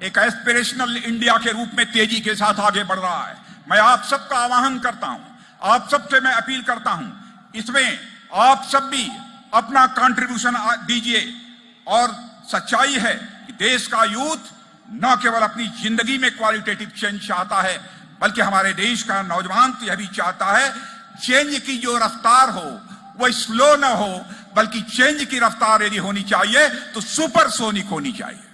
एक एस्पिरेशनल इंडिया के रूप में तेजी के साथ आगे बढ़ रहा है। मैं आप सबका आह्वान करता हूं, आप सबसे मैं अपील करता हूं, इसमें आप सब भी अपना कंट्रीब्यूशन दीजिए। और सच्चाई है कि देश का यूथ न केवल अपनी जिंदगी में क्वालिटेटिव चेंज चाहता है, बल्कि हमारे देश का नौजवान तो यह भी चाहता है चेंज की जो रफ्तार हो वह स्लो न हो, बल्कि चेंज की रफ्तार यदि होनी चाहिए तो सुपरसोनिक होनी चाहिए।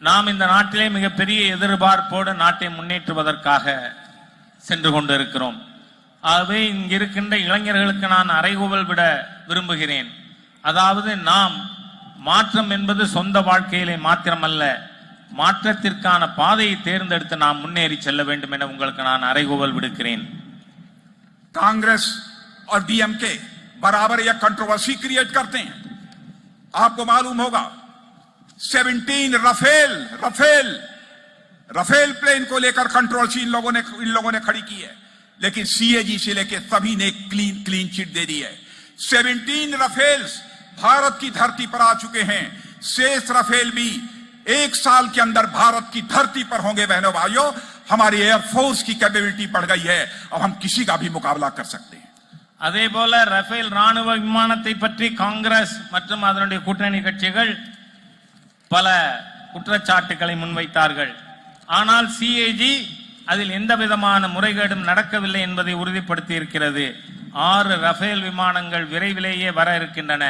நாம் இந்த நாட்டிலே மிகப்பெரிய எதிர்பார்ப்போடு நாட்டை முன்னேற்றுவதற்காக சென்று கொண்டிருக்கிறோம். ஆகவே இங்க இருக்கின்ற இளைஞர்களுக்கு நான் அறைகூவல் விட விரும்புகிறேன். அதாவது நாம் மாற்றம் என்பது சொந்த வாழ்க்கையிலே மாத்திரமல்ல, மாற்றத்திற்கான பாதையை தேர்ந்தெடுத்து நாம் முன்னேறி செல்ல வேண்டும் என உங்களுக்கு நான் அறைகூவல் விடுக்கிறேன். कांग्रेस और डीएमके बराबर यह कंट्रोवर्सी क्रिएट करते हैं। आपको मालूम होगा 17 रफेल प्लेन को लेकर कंट्रोवर्सी इन लोगों ने खड़ी की है, लेकिन सीएजी से लेकर सभी ने क्लीन चिट दे दी है। 17 रफेल्स भारत की धरती पर आ चुके हैं। शेष राफेल भी 1 साल के अंदर भारत की धरती पर होंगे। बहनों भाइयों, हमारी एयरफोर्स की कैपेबिलिटी बढ़ गई है, अब हम किसी का भी मुकाबला कर सकते हैं। அதே போல ரஃபேல் ராணுவ விமானத்தை பற்றி காங்கிரஸ் மற்றும் அதனுடைய கூட்டணி கட்சிகள் பல குற்றச்சாட்டுகளை முன்வைத்தார்கள். ஆனால் சிஏஜி அதில் எந்த விதமான முறைகேடும் நடக்கவில்லை என்பதை உறுதிப்படுத்தி இருக்கிறது. 6 ரஃபேல் விமானங்கள் விரைவிலேயே வர இருக்கின்றன.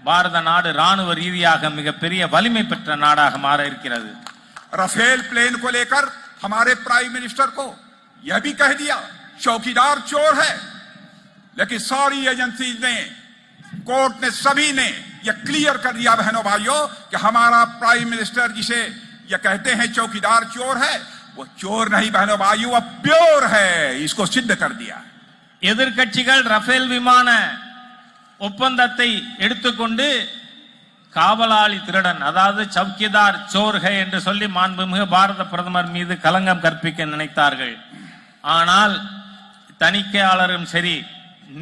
பாரத நாடு ராணுவ ரீதியாக மிகப்பெரிய வலிமை பெற்ற நாடாக மாற இருக்கிறது. राफेल प्लेन को लेकर हमारे प्राइम मिनिस्टर को यह भी कह दिया चौकीदार चोर है, लेकिन सारी एजेंसी ने, कोर्ट ने, सभी ने यह क्लियर कर दिया बहनों भाइयों कि हमारा प्राइम मिनिस्टर जिसे यह कहते हैं चौकीदार चोर है, वो चोर नहीं बहनों भाइयों, वो प्योर है। इसको सिद्ध कर दिया। எதிர்க்கட்சிகள் ரஃபேல் விமான ஒப்பந்தத்தை எடுத்துக்கொண்டு காவலாளி திருடன், அதாவது சவுக்கிதார் சோர்கை என்று சொல்லி மாண்புமிகு பாரத பிரதமர் மீது கலங்கம் கற்பிக்க நினைத்தார்கள். ஆனால் தணிக்கையாளரும் சரி,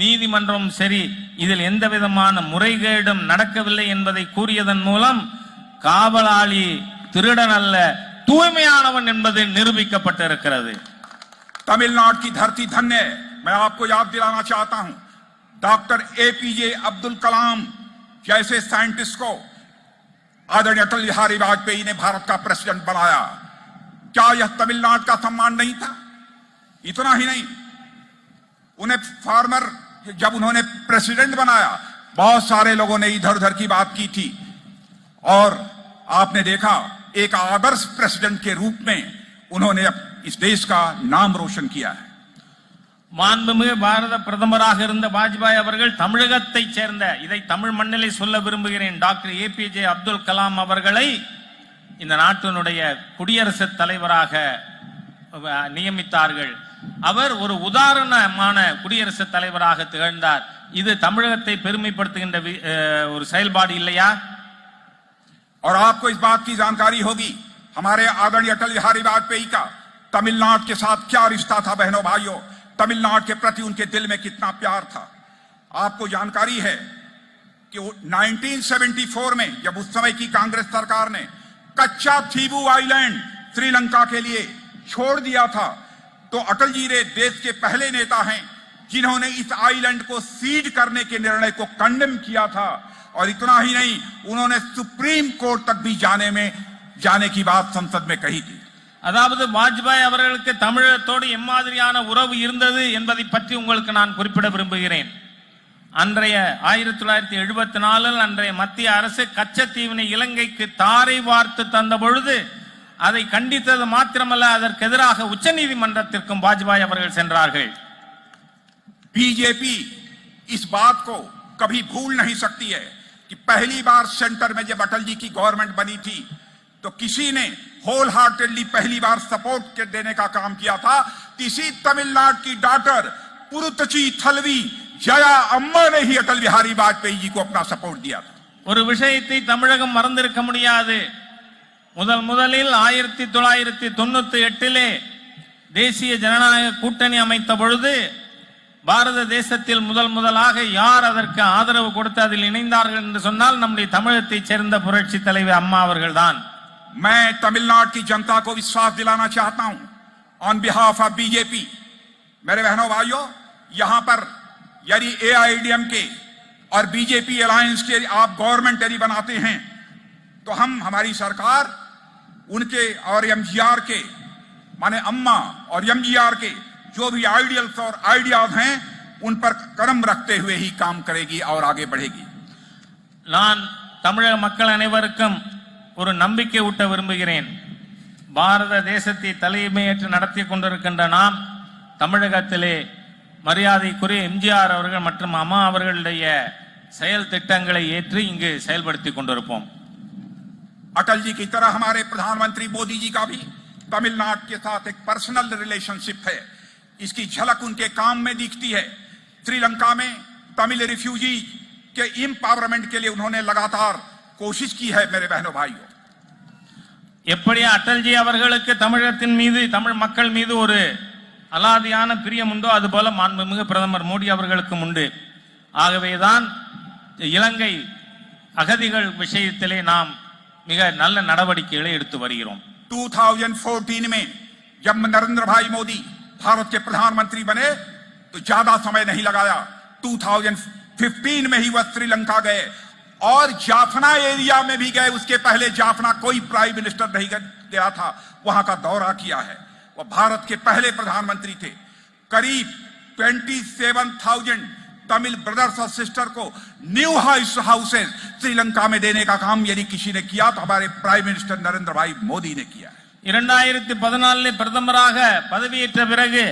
நீதிமன்றமும் சரி, இதில் எந்த விதமான முறைகேடும் நடக்கவில்லை என்பதை கூறியதன் மூலம் காவலாளி திருடன் அல்ல, தூய்மையானவன் என்பது நிரூபிக்கப்பட்டிருக்கிறது. तमिलनाडु की धरती धन्य है। मैं आपको याद दिलाना चाहता हूं, डॉक्टर एपीजे अब्दुल कलाम जैसे साइंटिस्ट को आदरणीय अटल बिहारी वाजपेयी ने भारत का प्रेसिडेंट बनाया। क्या यह तमिलनाडु का सम्मान नहीं था? इतना ही नहीं, उन्हें फार्मर जब उन्होंने प्रेसिडेंट बनाया, बहुत सारे लोगों ने इधर उधर की बात की थी, और आपने देखा एक आदर्श प्रेसिडेंट के रूप में उन्होंने इस देश का नाम रोशन किया है। மாண்புமிகு பாரத பிரதமராக இருந்த வாஜ்பாய் அவர்கள் தமிழகத்தை சேர்ந்த, இதை தமிழ் மண்ணிலே சொல்ல விரும்புகிறேன், டாக்டர் ஏபிஜே அப்துல் கலாம் அவர்களை இந்த நாட்டினுடைய குடியரசுத் தலைவராக நியமித்தார்கள். அவர் ஒரு உதாரணமான குடியரசுத் தலைவராக திகழ்ந்தார். இது தமிழகத்தை பெருமைப்படுத்துகின்ற ஒரு செயல்பாடு இல்லையா? और आपको इस बात की जानकारी होगी, हमारे आदरणीय अटल बिहारी वाजपेयी का तमिलनाडु के साथ क्या रिश्ता था। बहनों भाइयों, तमिलनाडु के प्रति उनके दिल में कितना प्यार था। आपको जानकारी है कि 1974 में जब उस समय की कांग्रेस सरकार ने कच्चा थीबू आइलैंड श्रीलंका के लिए छोड़ दिया था, तो अटल जी ने देश के पहले नेता हैं जिन्होंने इस आइलैंड को सीड करने के निर्णय को कंडेम किया था। और इतना ही नहीं, उन्होंने सुप्रीम कोर्ट तक भी जाने की बात संसद में कही थी। அதாவது வாஜ்பாய் அவர்களுக்கு தமிழகத்தோடு எம்மாதிரியான உறவு இருந்தது என்பதை பற்றி உங்களுக்கு நான் குறிப்பிட விரும்புகிறேன். அன்றைய 1974 அன்றைய மத்திய அரசு கச்சத்தீவினை இலங்கைக்கு தாரை வார்த்து தந்த பொழுது அதை கண்டித்தது மாத்திரமல்ல, அதற்கு எதிராக உச்சநீதிமன்றத்திற்கும் வாஜ்பாய் அவர்கள் சென்றார்கள். बीजेपी इस बात को कभी भूल नहीं सकती है कि पहली बार सेंटर में जब अटल जी की गवर्नमेंट बनी थी, तो किसी ने होल हार्टेडली पहली बार सपोर्ट देने का काम किया था। इसी तमिलनाडु की डॉक्टर पुरुतची थलवी जया अम्मा ने ही अटल बिहारी वाजपेयी जी को अपना सपोर्ट दिया था। ஒரு விஷயத்தை தமிழகம் மறந்திருக்க முடியாது. முதலில் 1998 தேசிய ஜனநாயக கூட்டணி அமைத்த பொழுது பாரத தேசத்தில் முதலாக யார் அதற்கு ஆதரவு கொடுத்து அதில் இணைந்தார்கள் என்று சொன்னால் நம்முடைய தமிழகத்தைச் சேர்ந்த புரட்சி தலைவர் அம்மா அவர்கள்தான். मैं तमिलनाडु की जनता को विश्वास दिलाना चाहता हूं ऑन बिहाफ ऑफ बीजेपी। मेरे बहनों भाइयों, यहां पर यदि एआईएडीएमके और बीजेपी अलायंस के आप गवर्नमेंट यदि बनाते हैं, तो हमारी सरकार उनके और एमजीआर के, माने अम्मा और एमजीआर के जो भी आइडियल्स और आइडियाज हैं, उन पर कदम रखते हुए ही काम करेगी और आगे बढ़ेगी। நான் தமிழக மக்கள் அனைவருக்கும் ஒரு நம்பிக்கை ஊட்ட விரும்புகிறேன். பாரத தேசத்தை தலைமையேற்று நடத்தி கொண்டிருக்கின்ற நாம் தமிழகத்திலே மரியாதைக்குரிய எம்ஜிஆர் அவர்கள் மற்றும் அம்மா அவர்களுடைய செயல் திட்டங்களை ஏற்று இங்கு செயல்படுத்தி கொண்டிருப்போம். अटल जी की तरह हमारे प्रधानमंत्री मोदी जी का भी तमिलनाडु के साथ एक पर्सनल रिलेशनशिप है। इसकी झलक उनके काम में दिखती है। श्रीलंका में तमिल रिफ्यूजी के एम्पावरमेंट के लिए उन्होंने लगातार कोशिश की है। मेरे बहनों भाइयों, எப்படி அட்டல்ஜி அவர்களுக்கு தமிழகத்தின் மீது, தமிழ் மக்கள் மீது ஒரு அலாதியான பிரியம் உண்டோ, அதுபோல மாண்புமிகு பிரதமர் மோடி அவர்களுக்கும் உண்டு. ஆகவேதான் இலங்கை அகதிகள் விஷயத்திலே நாம் மிக நல்ல நடவடிக்கைகளை எடுத்து வருகிறோம். 2014 में जब नरेंद्र भाई मोदी भारत के प्रधानमंत्री बने तो ज्यादा समय नहीं लगाया, 2015 में ही वह श्रीलंका गए और जाफना एरिया में भी गए। उसके पहले जाफना कोई प्राइम मिनिस्टर नहीं गया था, वहां का दौरा किया है। वह भारत के पहले प्रधानमंत्री थे। करीब 27,000 तमिल ब्रदर्स और सिस्टर को न्यू हाउसेस श्रीलंका में देने का काम यदि किसी ने किया तो हमारे प्राइम मिनिस्टर नरेंद्र भाई मोदी ने किया है। 2014 பிரதமராக பதவியேற்ற பிறகு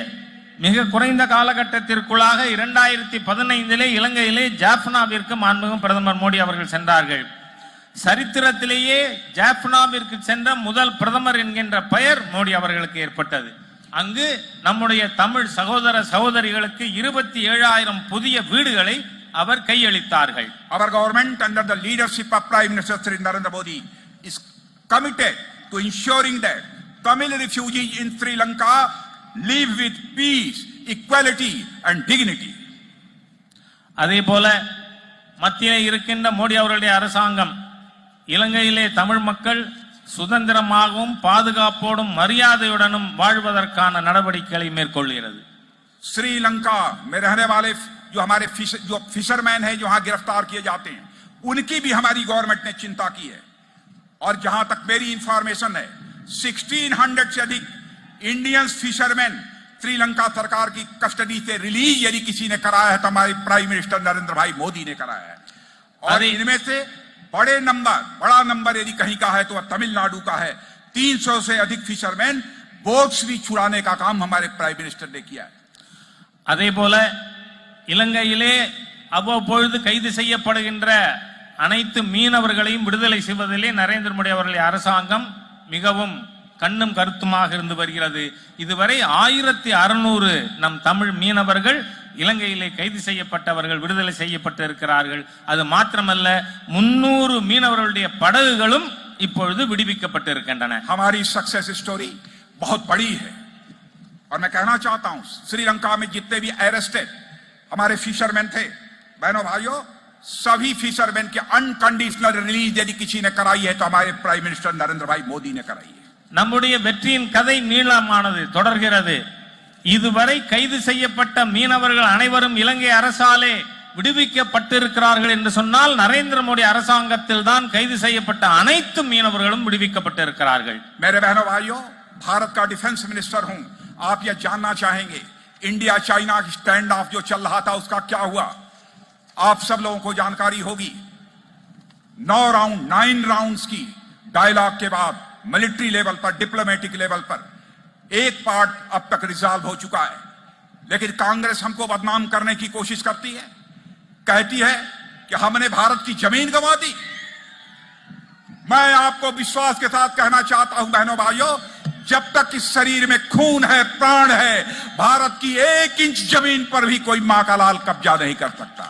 மிக குறைந்த காலகட்டத்திற்குள்ளாக 2015 இலங்கையிலே ஜாஃப்னாவிற்கு மாண்புமிகு பிரதமர் மோடி அவர்கள் சென்றார்கள். சரித்திரத்திலேயே ஜாஃப்னாவிற்கு சென்ற முதல் பிரதமர் என்கின்ற பெயர் மோடி அவர்களுக்கு ஏற்பட்டது. அங்கு நம்முடைய தமிழ் சகோதர சகோதரிகளுக்கு 27,000 புதிய வீடுகளை அவர் கையளித்தார்கள். Our government under the leadership of Prime Minister Shri Narendra Modi is committed to ensuring that Tamil refugees in Sri Lanka live with peace, equality and dignity. அதே போல மத்தியிலே இருக்கின்ற மோடி அவர்களுடைய அரசாங்கம் இலங்கையிலே தமிழ் மக்கள் சுதந்திரமாகவும் பாதுகாப்போடும் மரியாதையுடனும் வாழ்வதற்கான நடவடிக்கைகளை மேற்கொள்கிறது. श्रीलंका में रहने वाले जो हमारे फिशरमैन हैं जो वहां गिरफ्तार किए जाते हैं उनकी भी हमारी गवर्नमेंट ने चिंता की है। और जहां तक मेरी इंफॉर्मेशन है 1600 से अधिक इंडियन फिशरमैन श्रीलंका सरकार की कस्टडी से रिलीज यदि किसी ने कराया है तो हमारे प्राइम मिनिस्टर नरेंद्र भाई मोदी ने कराया है। और इनमें से बड़ा नंबर यदि कहीं का है तो वह तमिलनाडु का है। 300 से अधिक फिशरमैन बोट्स भी छुड़ाने का काम हमारे प्राइम मिनिस्टर ने किया है। அதே போல இலங்கையிலே அவ்வப்பொழுது கைது செய்யப்படுகின்ற அனைத்து மீனவர்களையும் விடுதலை செய்வதிலே நரேந்திர மோடி அவர்களுடைய அரசாங்கம் மிகவும் கண்ணும் கருத்துமாக இருந்து வருகிறது. இதுவரை 1600 நம் தமிழ் மீனவர்கள் இலங்கையிலே கைது செய்யப்பட்டவர்கள் விடுதலை செய்யப்பட்டு இருக்கிறார்கள். அது மாத்திரமல்ல 300 மீனவர்களுடைய படகுகளும் இப்பொழுது விடுவிக்கப்பட்டு இருக்கின்றன. हमारी सक्सेस स्टोरी बहुत बड़ी है और मैं कहना चाहता हूं श्रीलंका में जितने भी अरेस्टेड हमारे फिशरमैन थे, बहनों भाइयों, सभी फिशरमैन के अनकंडीशनल रिलीज यदि किसी ने कराई है तो हमारे प्राइम मिनिस्टर नरेंद्र भाई मोदी ने कराई है. நம்முடைய வெற்றியின் கதை நீளமானது தொடர்கிறது. இதுவரை கைது செய்யப்பட்ட மீனவர்கள் அனைவரும் இலங்கை அரசாலே விடுவிக்கப்பட்டிருக்கிறார்கள் என்று சொன்னால் நரேந்திர மோடி அரசாங்கத்தில் தான் கைது செய்யப்பட்ட அனைத்து மீனவர்களும் விடுவிக்கப்பட்டிருக்கிறார்கள். मेरे बहनों भाइयों, भारत का डिफेंस मिनिस्टर हूं, आप यह जानना चाहेंगे इंडिया चाइना स्टैंड ऑफ जो चल रहा था उसका क्या हुआ? आप सब लोगों को जानकारी होगी। 9 राउंड्स की डायलॉग के बाद मिलिट्री लेवल पर, डिप्लोमेटिक लेवल पर एक पार्ट अब तक रिजॉल्व हो चुका है। लेकिन कांग्रेस हमको बदनाम करने की कोशिश करती है, कहती है कि हमने भारत की जमीन गंवा दी। मैं आपको विश्वास के साथ कहना चाहता हूं बहनों भाइयों, जब तक इस शरीर में खून है, प्राण है, भारत की 1 इंच जमीन पर भी कोई मां का लाल कब्जा नहीं कर सकता.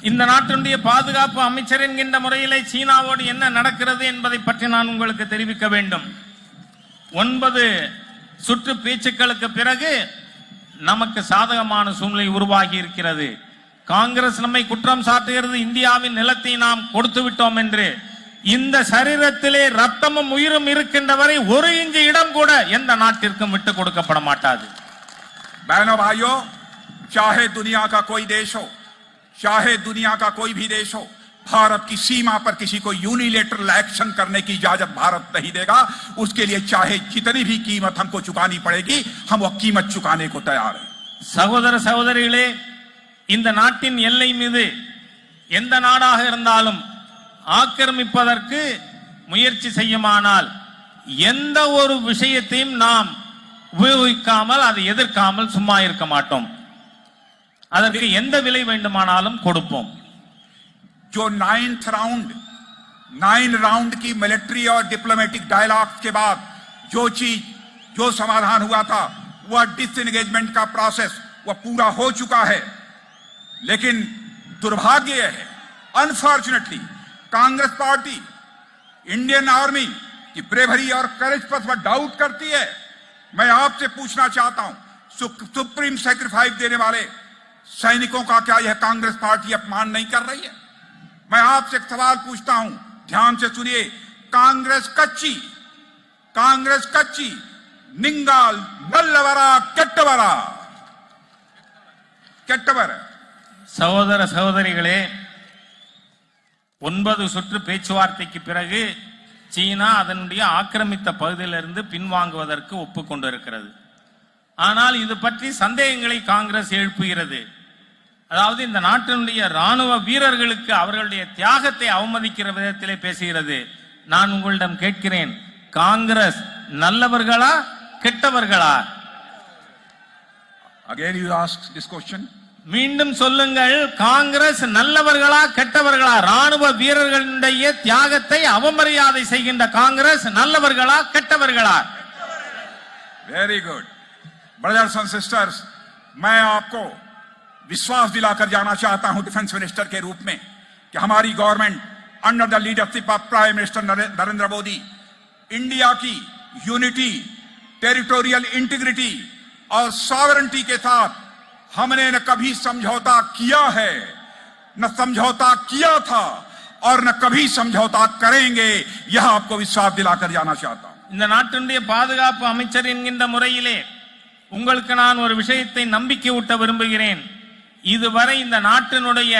இந்த நாட்டினுடைய பாதுகாப்பு அமைச்சர் என்கின்ற முறையிலே சீனாவோடு என்ன நடக்கிறது என்பதை பற்றி நான் உங்களுக்கு தெரிவிக்க வேண்டும். 9 சுற்று பேச்சுக்களுக்கு பிறகு நமக்கு சாதகமான சூழ்நிலை உருவாகி இருக்கிறது. காங்கிரஸ் நம்மை குற்றம் சாட்டுகிறது, இந்தியாவின் நிலத்தை நாம் கொடுத்து விட்டோம் என்று. இந்த சரீரத்திலே ரத்தமும் உயிரும் இருக்கின்ற வரை 1 இன்ச் இடம் கூட எந்த நாட்டிற்கும் விட்டு கொடுக்கப்பட மாட்டாது. बहनों भाइयों, चाहे दुनिया का कोई देश हो, चाहे दुनिया का कोई भी देश हो, भारत की सीमा पर किसी को यूनिलेटरल एक्शन करने की इजाजत भारत नहीं देगा. उसके लिए चाहे जितनी भी कीमत हमको चुकानी पड़ेगी, हम वो कीमत चुकाने को तैयार हैं. சகோதர சகோதரிகளே, இந்த நாட்டின் எல்லை மீது எந்த நாடாக இருந்தாலும் ஆக்கிரமிப்பதற்கு முயற்சி செய்யுமானால் எந்த ஒரு விஷயத்தையும் நாம் உபயோகிக்காமல் அதை எதிர்க்காமல் சும்மா இருக்க மாட்டோம். அதற்கு எந்த விலை வேண்டுமானாலும் கொடுப்போம். जो 9 राउंड की मिलिट्री और डिप्लोमेटिक डायलॉग के बाद जो समाधान हुआ था, वह डिसएंगेजमेंट का प्रोसेस वह पूरा हो चुका है. लेकिन दुर्भाग्य है, unfortunately Congress party Indian army की ब्रेवरी और करेज पर वह डाउट करती है. मैं आपसे पूछना चाहता हूं, सुप्रीम सैक्रिफाइस देने वाले सैनिकों का क्या यह कांग्रेस पार्टी अपमान नहीं कर रही है? मैं आपसे एक सवाल पूछता हूं, ध्यान से सुनिए. कांग्रेस कच्ची निंगाल नल्लवरा केट्टवरा சகோதர சகோதரிகளே, 9 சுற்று பேச்சுவார்த்தைக்கு பிறகு சீனா அதனுடைய ஆக்கிரமித்த பகுதியிலிருந்து பின்வாங்குவதற்கு ஒப்புக்கொண்டிருக்கிறது. ஆனால் இது பற்றி சந்தேகங்களை காங்கிரஸ் எழுப்புகிறது. அதாவது இந்த நாட்டினுடைய ராணுவ வீரர்களுக்கு அவர்களுடைய தியாகத்தை அவமதிக்கிற விதத்திலே பேசுகிறது. நான் உங்களிடம் கேட்கிறேன், Congress நல்லவர்களா கெட்டவர்களா? Again you ask this question. மீண்டும் சொல்லுங்கள், காங்கிரஸ் நல்லவர்களா கெட்டவர்களா? ராணுவ வீரர்களுடைய தியாகத்தை அவமரியாதை செய்கின்ற Congress நல்லவர்களா கெட்டவர்களா? Very good. Brothers and sisters, मैं आपको विश्वास दिलाकर जाना चाहता हूं डिफेंस मिनिस्टर के रूप में कि हमारी government under the leadership of prime minister Narendra Modi India की यूनिटी, टेरिटोरियल इंटीग्रिटी और सॉवरेंटी के साथ हमने न कभी समझौता किया है, न समझौता किया था और न कभी समझौता करेंगे. यह आपको विश्वास दिलाकर जाना चाहता हूं. இந்த நாட்டினுடைய பாதுகாப்பு அமைச்சர் என்கின்ற முறையிலே உங்களுக்கு நான் ஒரு விஷயத்தை நம்பிக்கை ஊட்ட விரும்புகிறேன். இதுவரை இந்த நாட்டினுடைய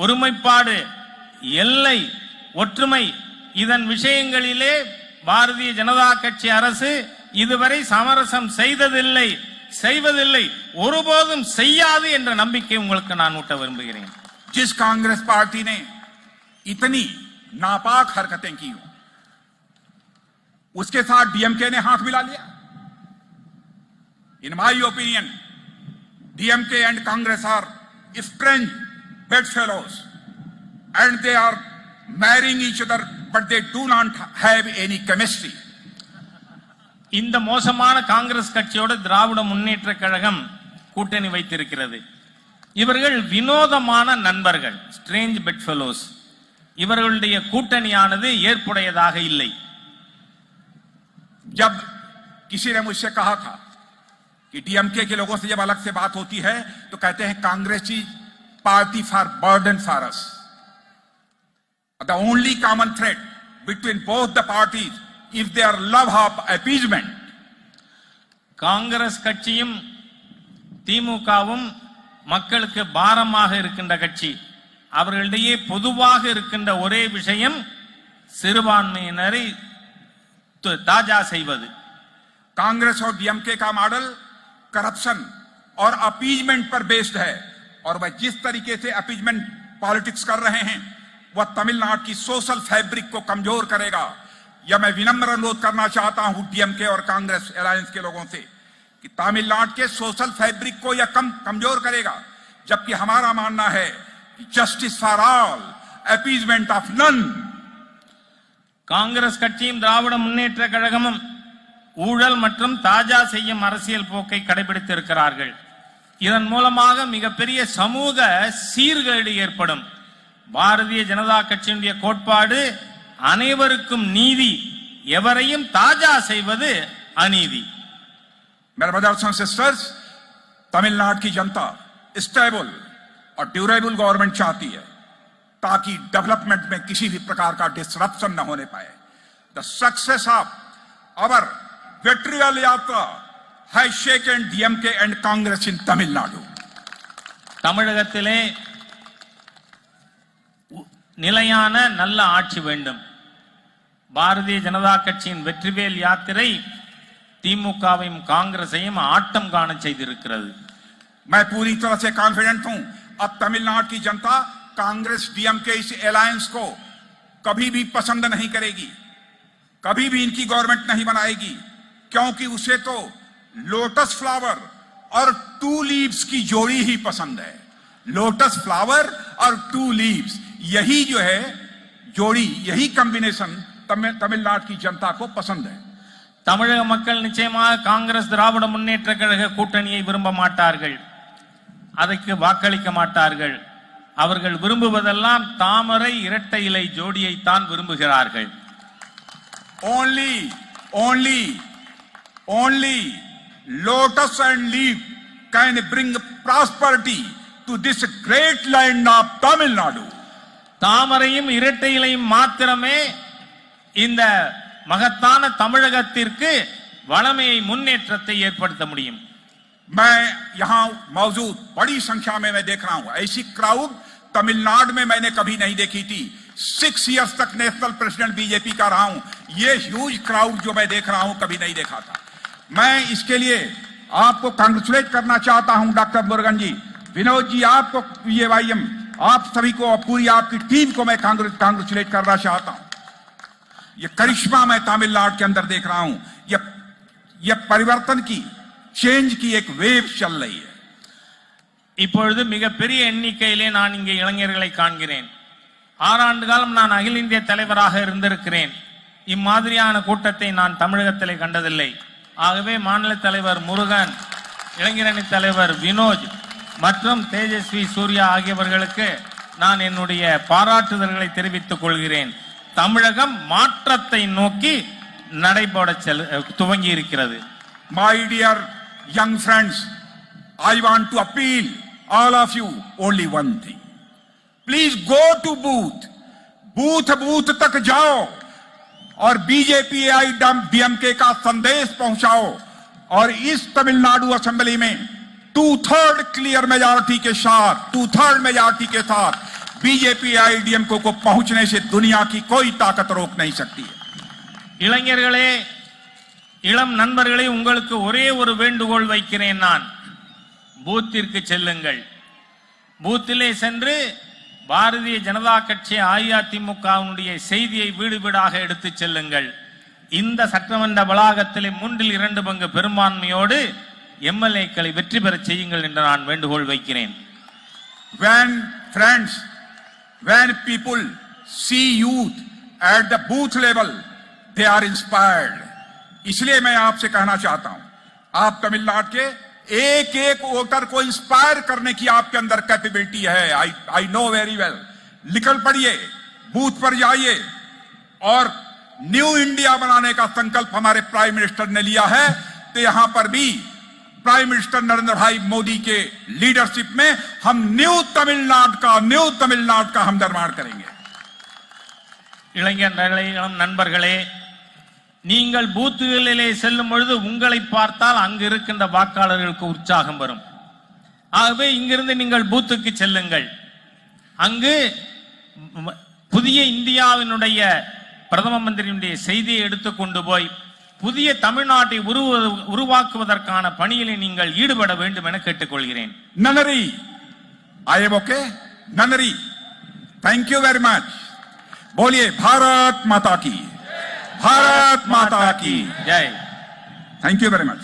ஒருமைப்பாடு, எல்லை, ஒற்றுமை இதன் விஷயங்களிலே பாரதிய ஜனதா கட்சி அரசு இதுவரை சமரசம் செய்வதில்லை, ஒருபோதும் செய்யாது என்ற நம்பிக்கை உங்களுக்கு நான் ஊட்ட விரும்புகிறேன். जिस कांग्रेस पार्टी ने इतनी नापाक हरकतें की उसके साथ डीएमके ने हाथ मिला लिया. In my opinion, DMK and Congress are strange bedfellows and they are marrying each other, but they do not have any chemistry. இந்த மோசமான காங்கிரஸ் கட்சியோடு திராவிட முன்னேற்ற கழகம் கூட்டணி வைத்திருக்கிறது. இவர்கள் வினோதமான நண்பர்கள், ஸ்ட்ரேஞ்ச் பெட்ஃபெலோஸ். இவர்களுடைய கூட்டணியானது ஏற்புடையதாக இல்லை. जब किसी ने मुझसे कहा था कि डीएमके के लोगों से जब अलग से बात होती है तो कहते हैं कांग्रेस की party for burden for us. The only common thread between both the parties if their love of appeasement. Congress கட்சியும் திமுகவும் மக்களுக்கு பாரமாக இருக்கின்ற கட்சி. அவர்களிடையே பொதுவாக இருக்கின்ற ஒரே விஷயம் சிறுபான்மையினரை தாஜா செய்வது. कांग्रेस और डीएमके का मॉडल करप्शन और अपीजमेंट पर बेस्ड है और वह जिस तरीके से अपीजमेंट पॉलिटिक्स कर रहे हैं वह तमिलनाडु की सोशल फैब्रिक को कमजोर करेगा. यह मैं विनम्र अनुरोध करना चाहता हूं डीएमके और कांग्रेस अलायंस के लोगों से कि तमिलनाडु के सोशल फैब्रिक को यह कमजोर करेगा, जबकि हमारा मानना है कि justice for all, appeasement of none. Congress கட்சியும் திராவிட முன்னேற்ற கழகமும் ஊழல் மற்றும் தாஜா செய்யும் அரசியல் போக்கை கடைபிடித்திருக்கிறார்கள். இதன் மூலமாக மிகப்பெரிய சமூக சீர்கேடு ஏற்படும். பாரதிய ஜனதா கட்சியினுடைய கோட்பாடு அனைவருக்கும் நீதி, எவரையும் தாஜா செய்வது அநீதி. मेरे ब्रदर्स एंड सिस्टर्स, तमिलनाडु की जनता स्टेबल और ड्यूरेबल गवर्नमेंट चाहती है ताकि डेवलपमेंट में किसी भी प्रकार का डिसरप्शन न होने पाए. The success of our Vetrivel Yatra has shaken DMK and Congress in Tamil Nadu. தமிழகத்திலே நிலையான நல்ல ஆட்சி வேண்டும். பாரதிய ஜனதா கட்சியின் வெற்றிவேல் யாத்திரை திமுகவையும் காங்கிரஸையும் ஆட்டம் காண செய்திருக்கிறது. मैं पूरी तरह से कॉन्फिडेंट हूं अब तमिलनाडु की जनता कांग्रेस डीएमके इस अलायंस को कभी भी पसंद नहीं करेगी, कभी भी इनकी गवर्नमेंट नहीं बनाएगी, क्योंकि उसे तो लोटस फ्लावर और 2 लीव्स की जोड़ी ही पसंद है. लोटस फ्लावर और 2 लीव्स, यही जो है जोड़ी, यही कॉम्बिनेशन तमिलनाडु की जनता को पसंद है. தமிழக மக்கள் நிச்சயமாக காங்கிரஸ் திராவிட முன்னேற்ற கழக கூட்டணியை விரும்ப மாட்டார்கள், அதற்கு வாக்களிக்க மாட்டார்கள். அவர்கள் விரும்புவதெல்லாம் தாமரை இரட்டை இலை ஜோடியை தான் விரும்புகிறார்கள். Only lotus and leaf can bring prosperity to this great land of Tamil Nadu. தாமரையும் இரட்டை இலையும் மாத்திரமே இந்த மகத்தான தமிழகத்திற்கு வளமையை முன்னேற்றத்தை ஏற்படுத்த முடியும். मैं यहाँ मौजूद बड़ी संख्या में मैं देख रहा हूं, ऐसी क्राउड तमिलनाडु में मैंने कभी नहीं देखी थी। 6 इयर्स तक नेशनल प्रेसिडेंट बीजेपी का रहा हूं, ये ह्यूज क्राउड जो मैं देख रहा हूं कभी नहीं देखा था। मैं इसके लिए आपको कांग्रेचुलेट करना चाहता हूं डॉक्टर मुरुगन जी, विनोद जी, आपको ये वाईएम, आप सभी को, पूरी आपकी टीम को मैं कांग्रेचुलेट करना चाहता हूं। ये करिश्मा मैं तमिलनाडु के अंदर देख रहा हूं, ये परिवर्तन की, चेंज की एक वेव चल रही है। இப்பொழுது மிகப்பெரிய எண்ணிக்கையிலே நான் இங்கே இளைஞர்களை காண்கிறேன். 6 ஆண்டு காலம் நான் அகில இந்திய தலைவராக இருந்திருக்கிறேன். இம்மாதிரியான கூட்டத்தை நான் தமிழகத்திலே கண்டதில்லை. ஆகவே மாநில தலைவர் முருகன், இளைஞரணி தலைவர் வினோஜ் மற்றும் தேஜஸ்வி சூர்யா ஆகியவர்களுக்கு நான் என்னுடைய பாராட்டுதல்களை தெரிவித்துக் கொள்கிறேன். தமிழகம் மாற்றத்தை நோக்கி நடைபோட துவங்கி இருக்கிறது. My dear young friends, I want to appeal all of you only one thing. Please go to booth तक जाओ और बीजेपी डीएमके का संदेश पहुंचाओ और इस तमिलनाडु असेंबली में 2/3 क्लियर मेजॉरिटी के साथ बीजेपी डीएमके को पहुंचने से दुनिया की कोई ताकत रोक नहीं सकती है। இளைஞர்களே, இளம் நண்பர்களே, உங்களுக்கு ஒரே ஒரு வேண்டுகோள் வைக்கிறேன். நான் பூத்திற்கு செல்லுங்கள். பூத்திலே சென்று பாரதிய ஜனதா கட்சி அஇஅதிமுகவினுடைய செய்தியை வீடு வீடாக எடுத்து செல்லுங்கள். இந்த சட்டமன்ற வளாகத்திலே 2/3 பங்கு பெரும்பான்மையோடு எம்எல்ஏக்களை வெற்றி பெற செய்யுங்கள் என்று நான் வேண்டுகோள் வைக்கிறேன். When people see youth at the booth level, they are inspired. इसलिए मैं आपसे कहना चाहता हूं, आप तमिलनाडु के एक वोटर को इंस्पायर करने की आपके अंदर कैपेबिलिटी है। I know very well. निकल पड़िए, बूथ पर जाइए और न्यू इंडिया बनाने का संकल्प हमारे प्राइम मिनिस्टर ने लिया है, तो यहां पर भी प्राइम मिनिस्टर नरेंद्र भाई मोदी के लीडरशिप में हम न्यू तमिलनाडु का हम निर्माण करेंगे। இளைஞர்களே, நண்பர்களே, நீங்கள் பூத்துகளிலே செல்லும் பொழுது உங்களை பார்த்தால் அங்கு இருக்கின்ற வாக்காளர்களுக்கு உற்சாகம் வரும். ஆகவே இங்கிருந்து நீங்கள் பூத்துக்கு செல்லுங்கள். அங்கு புதிய இந்தியாவினுடைய பிரதம மந்திரியுடைய செய்தியை எடுத்துக்கொண்டு போய் புதிய தமிழ்நாட்டை உருவாக்குவதற்கான பணியிலே நீங்கள் ஈடுபட வேண்டும் என கேட்டுக்கொள்கிறேன். நன்றி. I am okay. ननरी, थैंक यू वेरी मच। बोलिए भारत माता की, भारत माता की जय। Thank you very much.